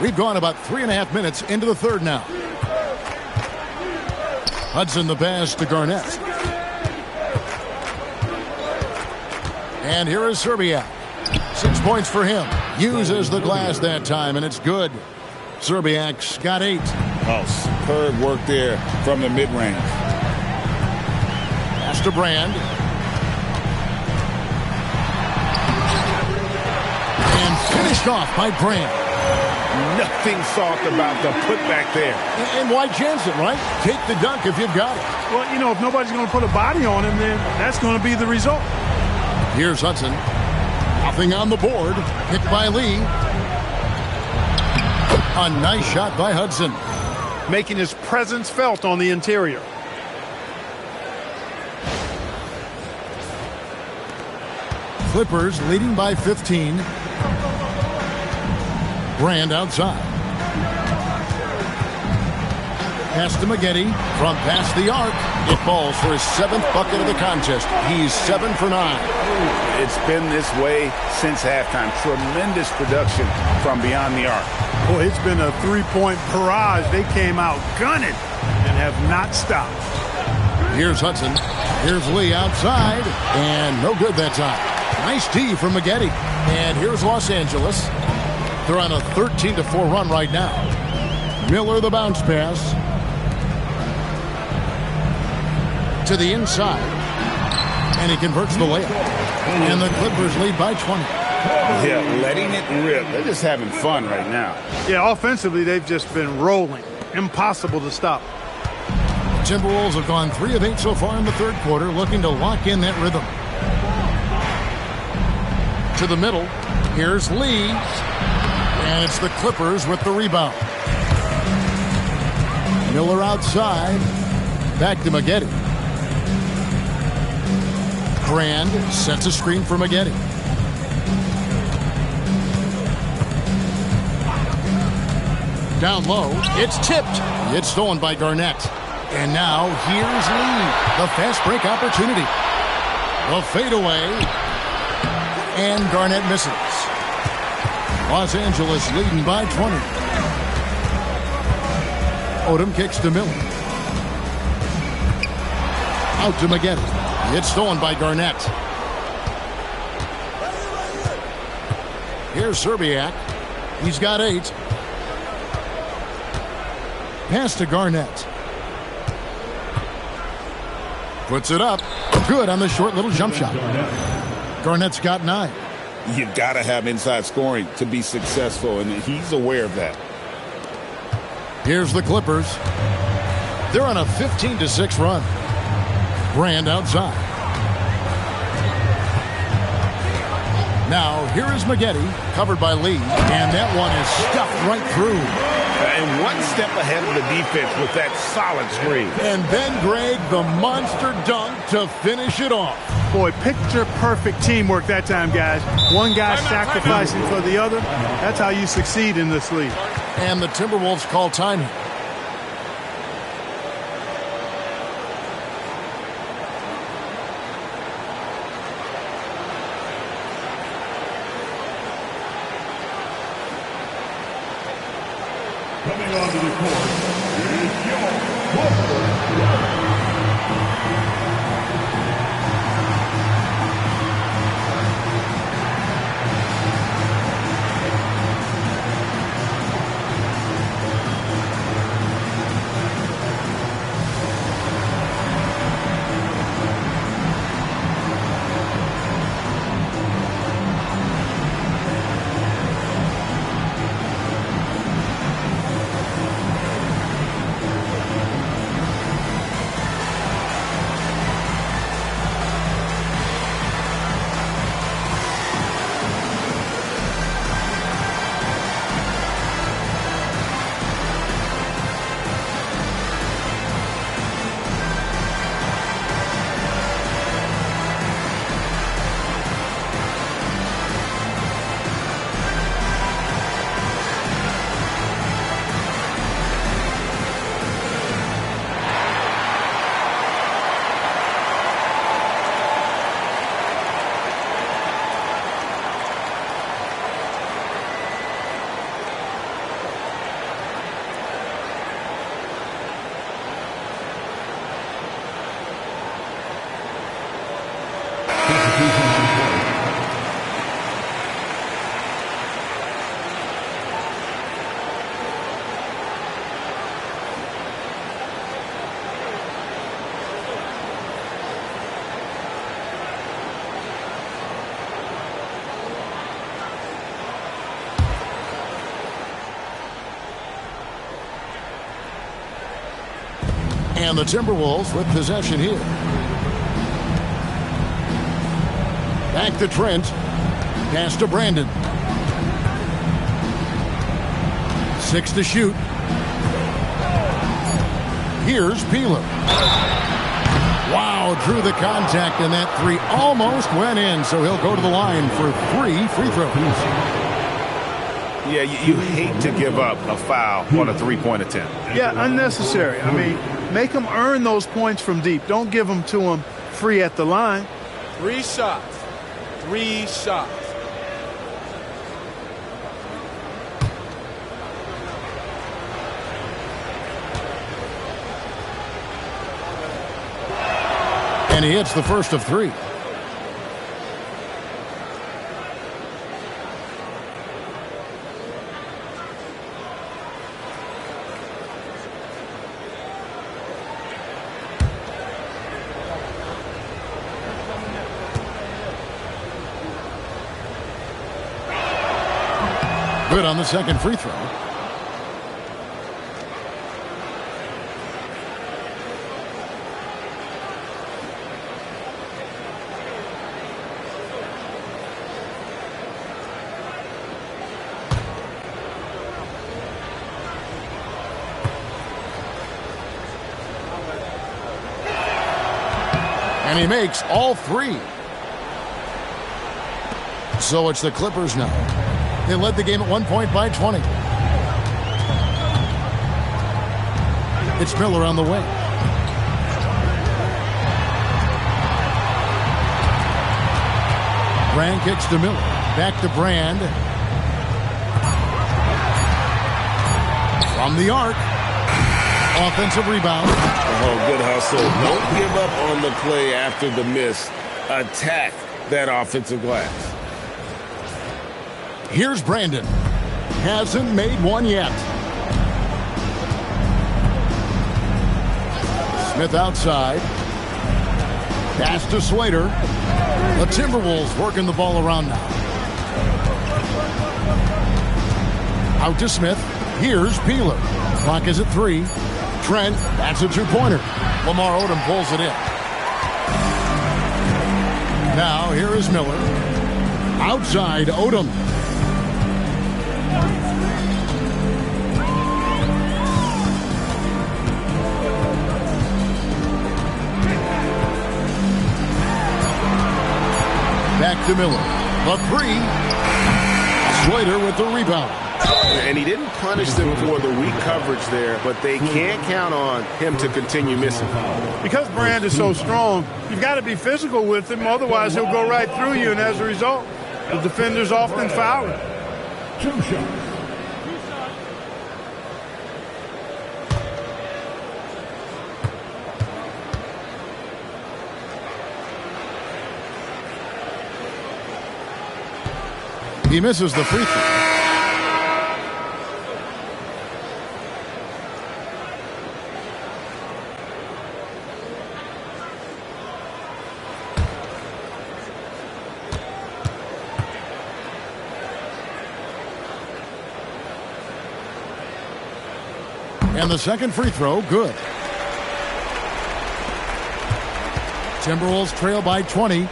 Speaker 1: We've gone about 3.5 minutes into the third now. Hudson the pass to Garnett. And here is Serbiak. 6 points for him. Uses the glass that time, and it's good. Serbiak's got 8.
Speaker 2: Oh, superb work there from the mid-range.
Speaker 1: Pass to Brand. And finished off by Brand.
Speaker 2: Nothing soft about the putback there.
Speaker 1: And why chance it, right? Take the dunk if you've got it.
Speaker 3: Well, you know, if nobody's going to put a body on him, then that's going to be the result.
Speaker 1: Here's Hudson. Nothing on the board. Picked by Lee. A nice shot by Hudson.
Speaker 3: Making his presence felt on the interior.
Speaker 1: Clippers leading by 15. Brand outside. Pass to Maggette from past the arc. It falls for his 7th bucket of the contest. He's 7 for 9.
Speaker 2: It's been this way since halftime. Tremendous production from beyond the arc.
Speaker 3: Boy, it's been a three-point barrage. They came out gunning and have not stopped.
Speaker 1: Here's Hudson. Here's Lee outside. And no good that time. Nice D from Maggette. And here's Los Angeles. They're on a 13-4 run right now. Miller the bounce pass. To the inside. And he converts the layup. And the Clippers lead by 20.
Speaker 2: Yeah, letting it rip. They're just having fun right now.
Speaker 3: Yeah, offensively, they've just been rolling. Impossible to stop.
Speaker 1: Timberwolves have gone 3 of 8 so far in the third quarter, looking to lock in that rhythm. To the middle. Here's Lee. And it's the Clippers with the rebound. Miller outside. Back to Maggette. Brand sets a screen for Maggette. Down low. It's tipped. It's stolen by Garnett. And now here's Lee. The fast break opportunity. The fadeaway. And Garnett misses. Los Angeles leading by 20. Odom kicks to Miller. Out to Maggette. It's stolen by Garnett. Here's Serbiak. He's got 8. Pass to Garnett. Puts it up. Good on the short little jump shot. Garnett's got 9.
Speaker 2: You got to have inside scoring to be successful, and he's aware of that.
Speaker 1: Here's the Clippers. They're on a 15-6 run. Brand outside. Now, here is Maggette, covered by Lee, and that one is stuffed right through.
Speaker 2: And one step ahead of the defense with that solid screen.
Speaker 1: And then, Greg, the monster dunk to finish it off.
Speaker 3: Boy, picture-perfect teamwork that time, guys. One guy sacrificing for the other. That's how you succeed in this league.
Speaker 1: And the Timberwolves call time here.
Speaker 4: Coming onto the court is your Clippers.
Speaker 1: And the Timberwolves with possession here. Back to Trent. Pass to Brandon. 6 to shoot. Here's Peeler. Wow, drew the contact, and that three almost went in, so he'll go to the line for 3 free throws.
Speaker 6: Yeah, you hate to give up a foul on a three-point attempt.
Speaker 3: Yeah, unnecessary. I mean, make them earn those points from deep. Don't give them to them free at the line.
Speaker 5: 3 shots. 3 shots.
Speaker 1: And he hits the first of 3. Good on the second free throw. And he makes all 3. So it's the Clippers now. They led the game at 1 point by 20. It's Miller on the wing. Brand kicks to Miller. Back to Brand. From the arc. Offensive rebound.
Speaker 2: Oh, good hustle. Don't give up on the play after the miss. Attack that offensive glass.
Speaker 1: Here's Brandon. Hasn't made one yet. Smith outside. Pass to Slater. The Timberwolves working the ball around now. Out to Smith. Here's Peeler. Clock is at 3. Trent, that's a 2-pointer. Lamar Odom pulls it in. Now here is Miller. Outside Odom. Back to Miller. The 3. Slater with the rebound.
Speaker 6: And he didn't punish them for the weak coverage there, but they can't count on him to continue missing.
Speaker 3: Because Brand is so strong, you've got to be physical with him, otherwise he'll go right through you, and as a result, the defenders often foul him.
Speaker 4: 2 shots.
Speaker 1: He misses the free throw. And the second free throw, good. Timberwolves trail by 20.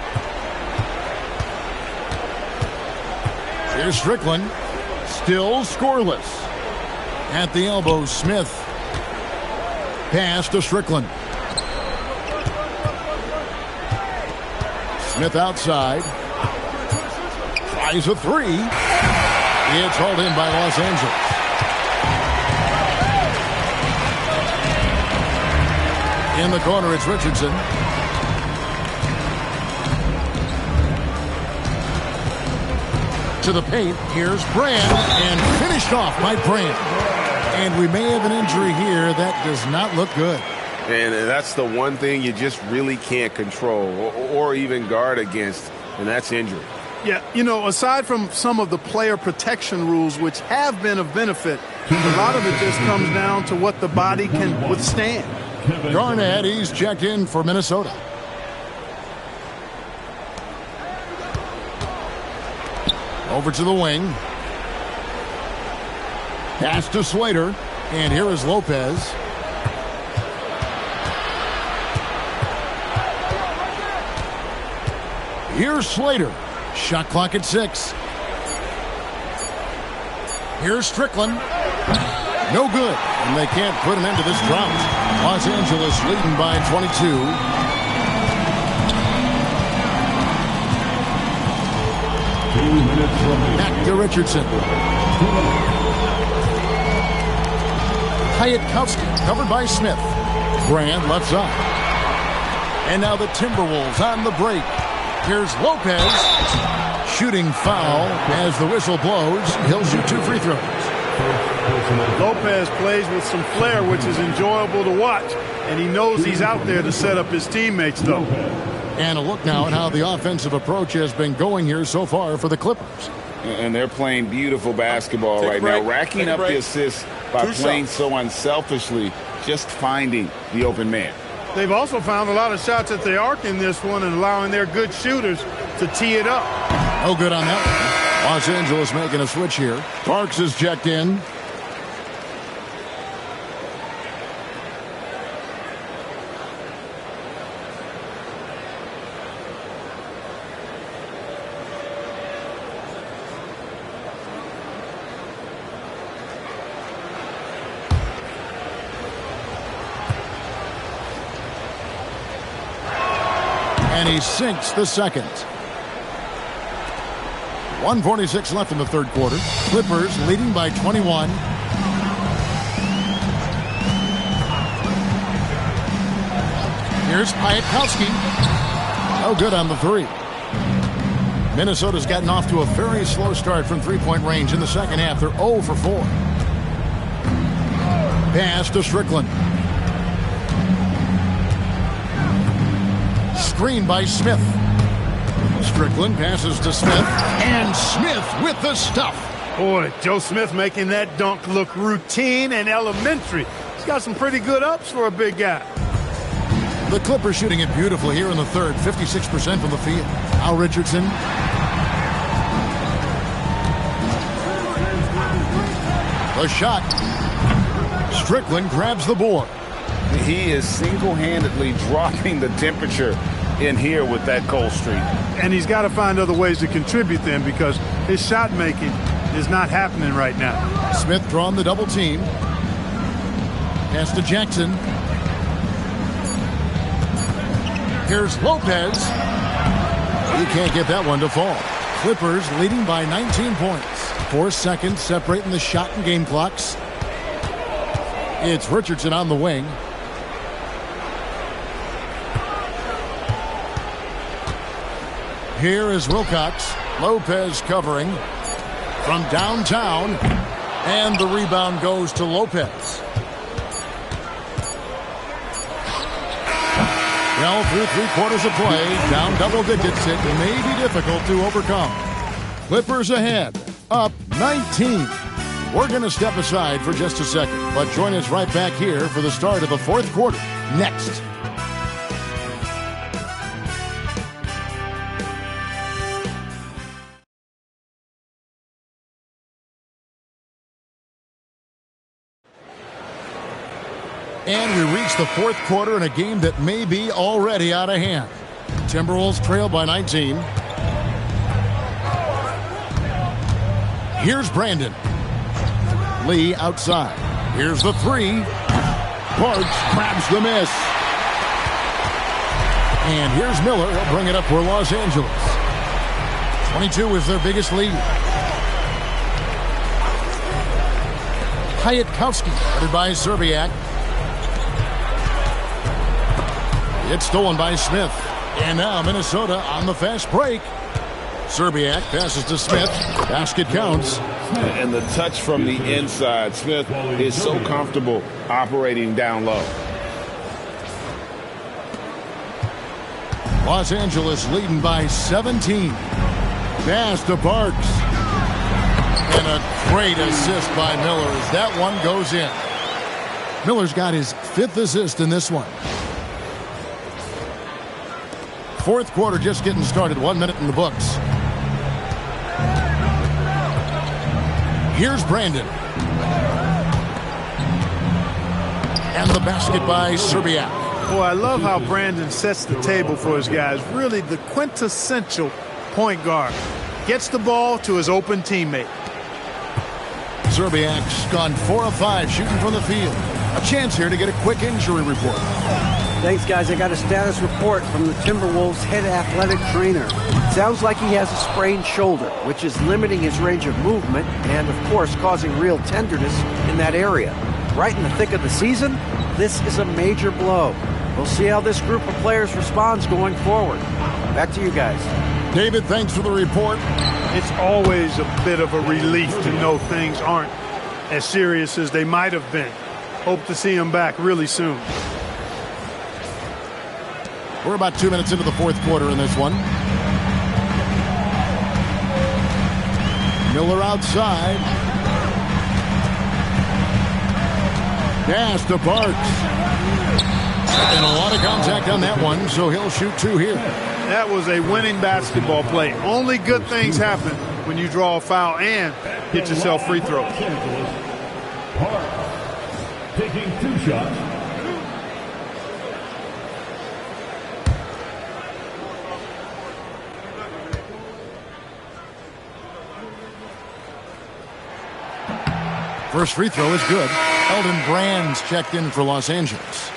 Speaker 1: Here's Strickland. Still scoreless. At the elbow, Smith. Pass to Strickland. Smith outside. Tries a 3. It's hauled in by Los Angeles. In the corner, it's Richardson. To the paint, here's Brand, and finished off by Brand. And we may have an injury here that does not look good.
Speaker 6: And that's the one thing you just really can't control or even guard against, and that's injury.
Speaker 3: Yeah, you know, aside from some of the player protection rules, which have been of benefit, a lot of it just comes down to what the body can withstand.
Speaker 1: Garnett, he's checked in for Minnesota. Over to the wing. Pass to Slater. And here is Lopez. Here's Slater. Shot clock at 6. Here's Strickland. No good. And they can't put an end to this drought. Los Angeles leading by 22. Back to Richardson. Hyatkowski covered by Smith. Brand left side. And now the Timberwolves on the break. Here's Lopez. Shooting foul as the whistle blows. He'll shoot 2 free throws.
Speaker 3: Lopez plays with some flair, which is enjoyable to watch. And he knows he's out there to set up his teammates, though.
Speaker 1: And a look now at how the offensive approach has been going here so far for the Clippers.
Speaker 2: And they're playing beautiful basketball right now, racking up the assists by playing so unselfishly, just finding the open man.
Speaker 3: They've also found a lot of shots at the arc in this one and allowing their good shooters to tee it up.
Speaker 1: No good on that one. Los Angeles making a switch here. Parks is checked in. And he sinks the second. 1:46 left in the third quarter. Clippers leading by 21. Here's Hyatkowski. No good on the 3. Minnesota's gotten off to a very slow start from three-point range in the second half. They're 0 for 4. Pass to Strickland. Screen by Smith. Strickland passes to Smith. And Smith with the stuff.
Speaker 3: Boy, Joe Smith making that dunk look routine and elementary. He's got some pretty good ups for a big guy.
Speaker 1: The Clippers shooting it beautifully here in the third. 56% from the field. Al Richardson. The shot. Strickland grabs the board.
Speaker 2: He is single-handedly dropping the temperature in here with that cold streak.
Speaker 3: And he's got to find other ways to contribute then, because his shot making is not happening right now.
Speaker 1: Smith drawn the double team. Pass to Jackson. Here's Lopez. He can't get that one to fall. Clippers leading by 19 points. 4 seconds separating the shot and game clocks. It's Richardson on the wing. Here is Wilcox. Lopez covering from downtown. And the rebound goes to Lopez. Well, through 3 quarters of play, down double digits, it may be difficult to overcome. Clippers ahead, up 19. We're going to step aside for just a second, but join us right back here for the start of the fourth quarter next. And we reach the fourth quarter in a game that may be already out of hand. Timberwolves trail by 19. Here's Brandon. Lee outside. Here's the 3. Parks grabs the miss. And here's Miller. He'll bring it up for Los Angeles. 22 is their biggest lead. Hyatkowski, headed by Serbiak. It's stolen by Smith. And now Minnesota on the fast break. Serbiak passes to Smith. Basket counts.
Speaker 2: And the touch from the inside. Smith is so comfortable operating down low.
Speaker 1: Los Angeles leading by 17. Pass to Parks. And a great assist by Miller as that one goes in. Miller's got his 5th assist in this one. Fourth quarter just getting started. 1 minute in the books. Here's Brandon. And the basket by Serbiak.
Speaker 3: Boy, I love how Brandon sets the table for his guys. Really the quintessential point guard. Gets the ball to his open teammate.
Speaker 1: Zerbiak's gone 4 of 5 shooting from the field. A chance here to get a quick injury report.
Speaker 7: Thanks, guys. I got a status report from the Timberwolves head athletic trainer. Sounds like he has a sprained shoulder, which is limiting his range of movement and, of course, causing real tenderness in that area. Right in the thick of the season, this is a major blow. We'll see how this group of players responds going forward. Back to you guys.
Speaker 1: David, thanks for the report.
Speaker 3: It's always a bit of a relief to know things aren't as serious as they might have been. Hope to see him back really soon.
Speaker 1: We're about 2 minutes into the fourth quarter in this one. Miller outside. Pass to Parks. And a lot of contact on that one, so he'll shoot 2 here.
Speaker 3: That was a winning basketball play. Only good things happen when you draw a foul and get yourself free throws.
Speaker 4: Taking 2 shots.
Speaker 1: First free throw is good. Elton Brand's checked in for Los Angeles.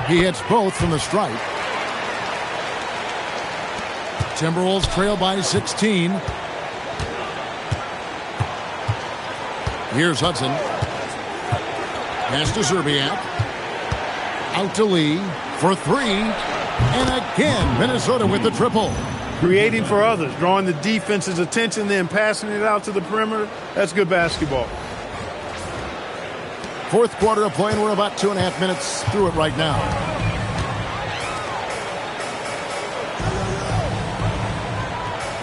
Speaker 1: He hits both from the stripe. Timberwolves trail by 16. Here's Hudson. Pass to Zerbiak. Out to Lee for 3. And again, Minnesota with the triple.
Speaker 3: Creating for others, drawing the defense's attention, then passing it out to the perimeter. That's good basketball.
Speaker 1: Fourth quarter of play, and we're about 2.5 minutes through it right now.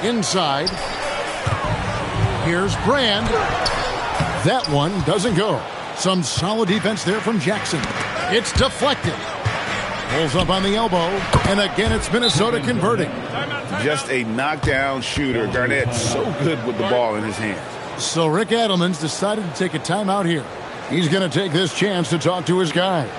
Speaker 1: Inside. Here's Brand. That one doesn't go. Some solid defense there from Jackson. It's deflected. Pulls up on the elbow. And again, it's Minnesota converting.
Speaker 2: Just a knockdown shooter. Garnett's so good with the ball in his hands.
Speaker 1: So Rick Adelman's decided to take a timeout here. He's going to take this chance to talk to his guys.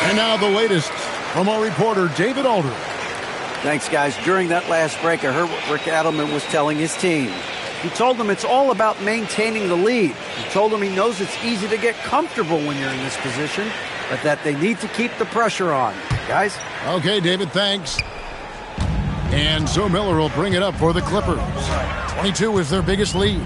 Speaker 1: And now the latest from our reporter, David Aldridge.
Speaker 7: Thanks, guys. During that last break, I heard what Rick Adelman was telling his team. He told them it's all about maintaining the lead. He told them he knows it's easy to get comfortable when you're in this position, but that they need to keep the pressure on. Guys?
Speaker 1: Okay, David, thanks. And so Miller will bring it up for the Clippers. 22 is their biggest lead.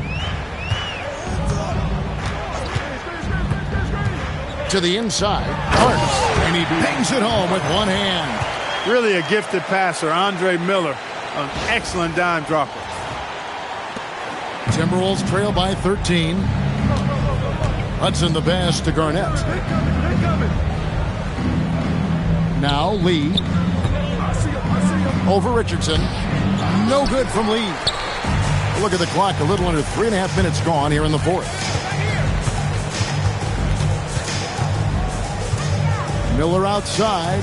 Speaker 1: To the inside, Parks, and he bangs it home with one hand.
Speaker 3: Really a gifted passer, Andre Miller, an excellent dime dropper.
Speaker 1: Timberwolves trail by 13. Hudson the pass to Garnett. Now Lee. Over Richardson. No good from Lee. Look at the clock. A little under 3.5 minutes gone here in the fourth. Miller outside.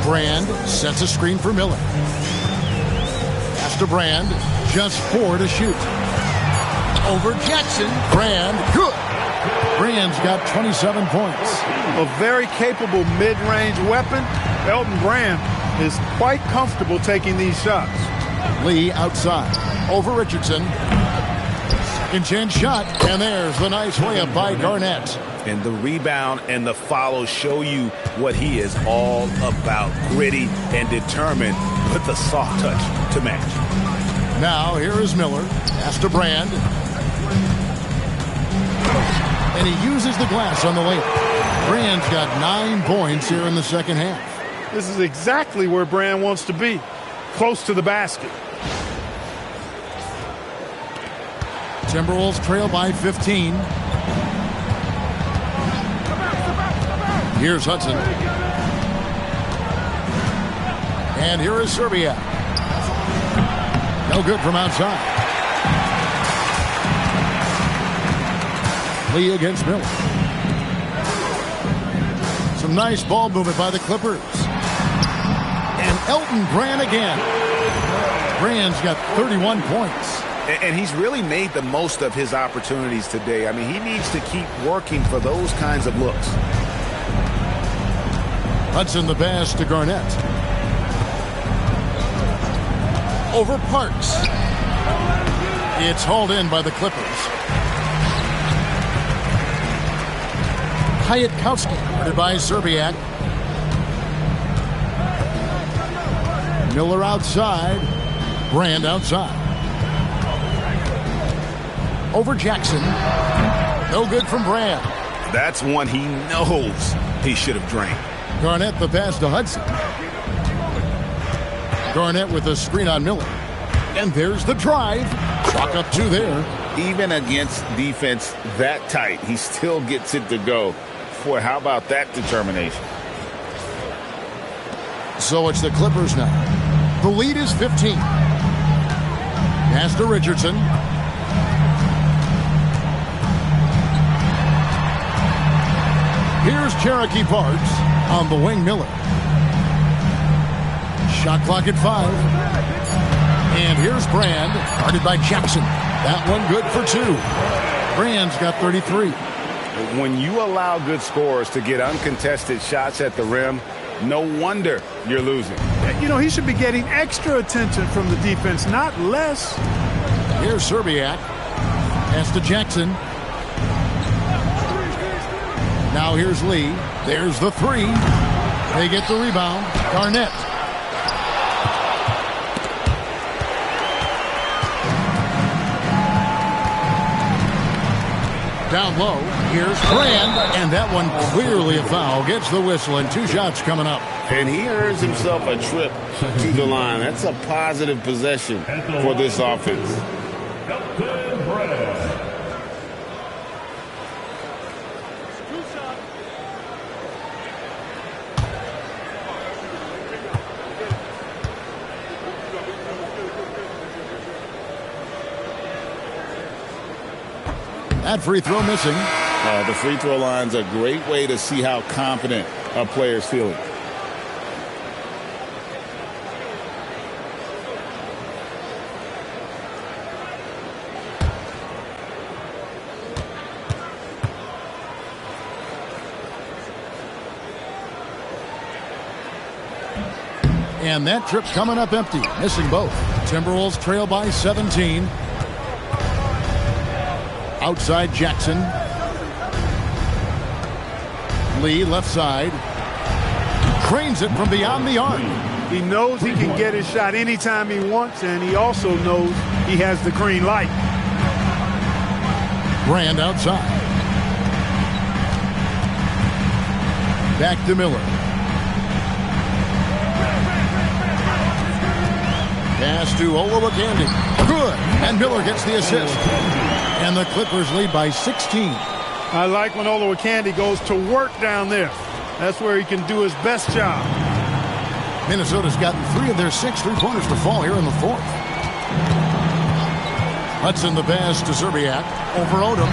Speaker 1: Brand sets a screen for Miller. Pass to Brand. Just 4 to shoot. Over Jackson. Brand. Good. Brand's got 27 points.
Speaker 3: A very capable mid-range weapon. Elton Brand is quite comfortable taking these shots.
Speaker 1: Lee outside. Over Richardson. Second chance shot. And there's the nice layup by Garnett.
Speaker 6: And the rebound and the follow show you what he is all about. Gritty and determined with the soft touch to match.
Speaker 1: Now here is Miller. Pass to Brand. And he uses the glass on the layup. Brand's got 9 points here in the second half.
Speaker 3: This is exactly where Brand wants to be. Close to the basket.
Speaker 1: Timberwolves trail by 15. Here's Hudson. And here is Serbia. No good from outside. Lee against Miller. Some nice ball movement by the Clippers. And Elton Brand again. Brand's got 31 points.
Speaker 6: And he's really made the most of his opportunities today. I mean, he needs to keep working for those kinds of looks.
Speaker 1: Hudson the pass to Garnett. Over Parks. It's hauled in by the Clippers. Hayatkowski guarded by Serbiak. Miller outside. Brand outside. Over Jackson. No good from Brand.
Speaker 6: That's one he knows he should have drained.
Speaker 1: Garnett the pass to Hudson. Garnett with a screen on Miller. And there's the drive. Chalk up 2 there.
Speaker 2: Even against defense that tight, he still gets it to go. Boy, how about that determination?
Speaker 1: So it's the Clippers now. The lead is 15. Pass to Richardson. Here's Cherokee Parks on the wing. Miller. Shot clock at 5. And here's Brand, guarded by Jackson. That one good for 2. Brand's got 33.
Speaker 2: When you allow good scorers to get uncontested shots at the rim, no wonder you're losing.
Speaker 3: You know, he should be getting extra attention from the defense, not less.
Speaker 1: Here's Serbiak. Pass to Jackson. Now here's Lee. There's the 3. They get the rebound. Garnett. Down low. Here's Brand. And that one clearly a foul. Gets the whistle and 2 shots coming up.
Speaker 2: And he earns himself a trip to the line. That's a positive possession for this offense.
Speaker 1: That free throw missing.
Speaker 2: The free throw line's a great way to see how confident a player's feeling.
Speaker 1: And that trip's coming up empty. Missing both. Timberwolves trail by 17. Outside Jackson. Lee left side. Cranes it from beyond the arc.
Speaker 3: He knows he can get his shot anytime he wants, and he also knows he has the green light.
Speaker 1: Brand outside. Back to Miller. Pass to Olowokandi. Good. And Miller gets the assist. And the Clippers lead by 16.
Speaker 3: I like when Olowokandi goes to work down there. That's where he can do his best job.
Speaker 1: Minnesota's gotten 3 of their 6 3-pointers to fall here in the 4th. Hudson the pass to Zerbiak. Over Odom.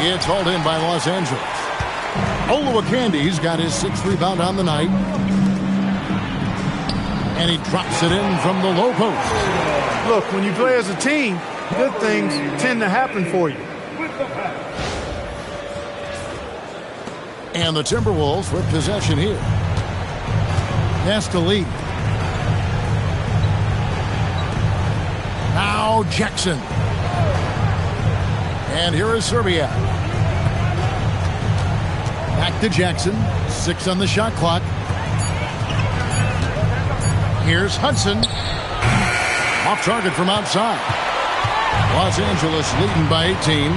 Speaker 1: It's hauled in by Los Angeles. Oluwakandi's got his 6th rebound on the night. And he drops it in from the low post.
Speaker 3: Look, when you play as a team, good things tend to happen for you.
Speaker 1: And the Timberwolves with possession here. Has to lead. Now Jackson. And here is Zerbiak. Back to Jackson. 6 on the shot clock. Here's Hudson. Off target from outside. Los Angeles leading by 18.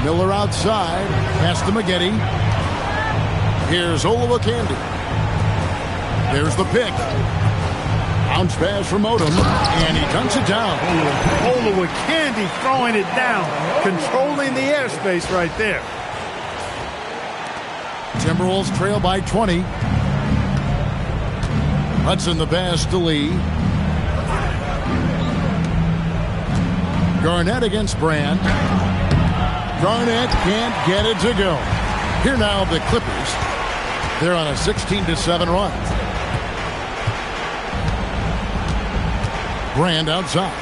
Speaker 1: Miller outside. Pass to Maggette. Here's Olowokandi. There's the pick. Bounce pass from Odom. And he dunks it down.
Speaker 3: Olowokandi throwing it down. Controlling the airspace right there.
Speaker 1: Timberwolves trail by 20. Hudson the pass to Lee. Garnett against Brand. Garnett can't get it to go. Here now the Clippers. They're on a 16-7 run. Brand outside.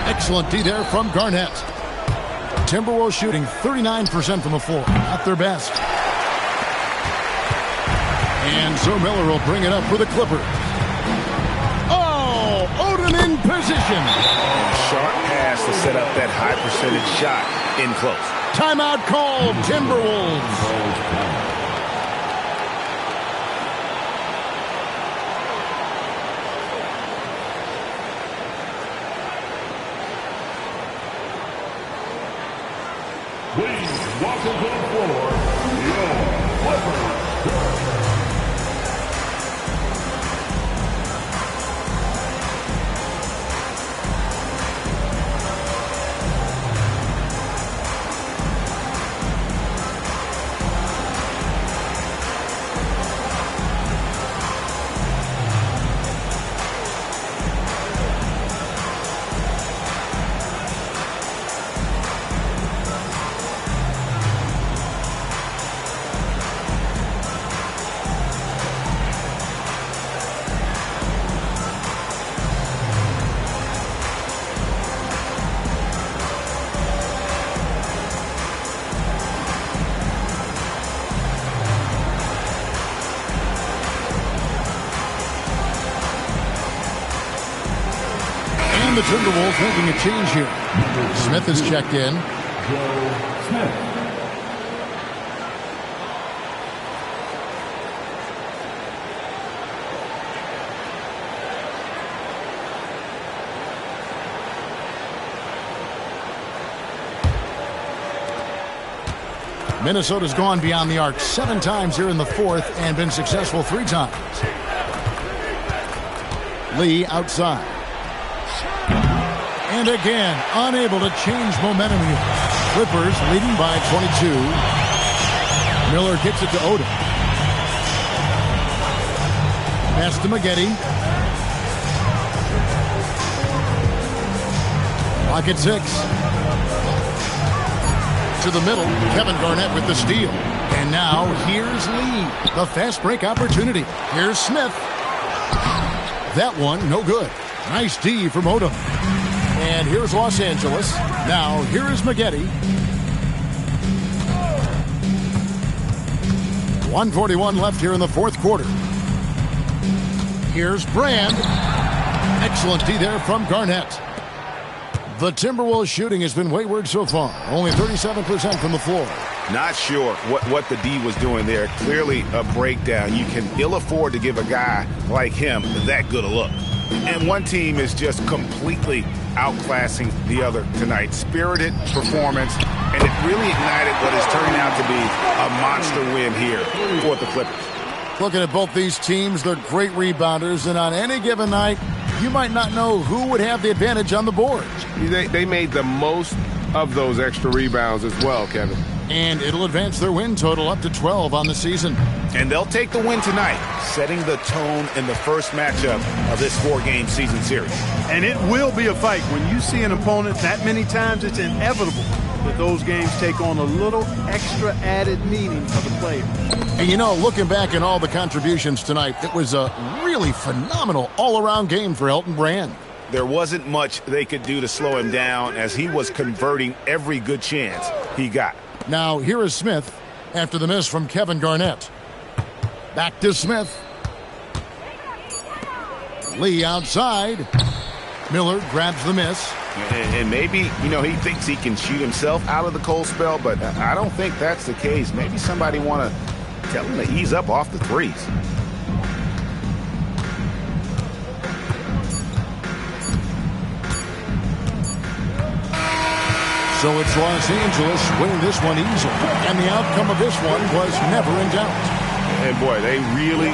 Speaker 1: Excellent D there from Garnett. Timberwolves shooting 39% from the floor. At their best. And so Miller will bring it up for the Clippers. Oh, Odom in position.
Speaker 6: Sharp pass to set up that high percentage shot in close.
Speaker 1: Timeout called, Timberwolves.
Speaker 4: Please welcome to the floor, your Clippers.
Speaker 1: The Timberwolves making a change here. Smith is checked in.
Speaker 4: Smith.
Speaker 1: Minnesota's gone beyond the arc 7 times here in the 4th and been successful 3 times. Lee outside. And again, unable to change momentum here. Clippers leading by 22. Miller kicks it to Odom. Pass to Maggette. Clock at 6. To the middle, Kevin Garnett with the steal. And now here's Lee. The fast break opportunity. Here's Smith. That one, no good. Nice D from Odom. And here's Los Angeles. Now, here is Maggette. 1:41 left here in the 4th quarter. Here's Brand. Excellent D there from Garnett. The Timberwolves shooting has been wayward so far. Only 37% from the floor.
Speaker 6: Not sure what the D was doing there. Clearly a breakdown. You can ill afford to give a guy like him that good a look. And one team is just completely outclassing the other tonight. Spirited performance, and it really ignited what is turning out to be a monster win here for the Clippers.
Speaker 1: Looking at both these teams, they're great rebounders, and on any given night, you might not know who would have the advantage on the boards.
Speaker 8: They made the most of those extra rebounds as well, Kevin.
Speaker 1: And it'll advance their win total up to 12 on the season.
Speaker 6: And they'll take the win tonight, setting the tone in the first matchup of this 4-game season series.
Speaker 3: And it will be a fight. When you see an opponent that many times, it's inevitable that those games take on a little extra added meaning for the player.
Speaker 1: And you know, looking back at all the contributions tonight, it was a really phenomenal all-around game for Elton Brand.
Speaker 6: There wasn't much they could do to slow him down as he was converting every good chance he got.
Speaker 1: Now, here is Smith after the miss from Kevin Garnett. Back to Smith. Lee outside. Miller grabs the miss.
Speaker 6: And maybe, you know, he thinks he can shoot himself out of the cold spell, but I don't think that's the case. Maybe somebody want to tell him to ease up off the threes.
Speaker 1: So it's Los Angeles winning this one easily. And the outcome of this one was never in doubt.
Speaker 8: And boy, they really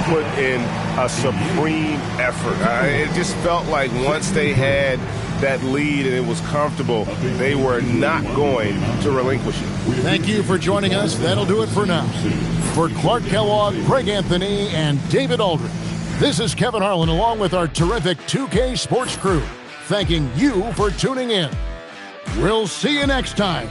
Speaker 8: put in a supreme effort. It just felt like once they had that lead and it was comfortable, they were not going to relinquish it.
Speaker 1: Thank you for joining us. That'll do it for now. For Clark Kellogg, Craig Anthony, and David Aldridge, this is Kevin Harlan along with our terrific 2K Sports crew, thanking you for tuning in. We'll see you next time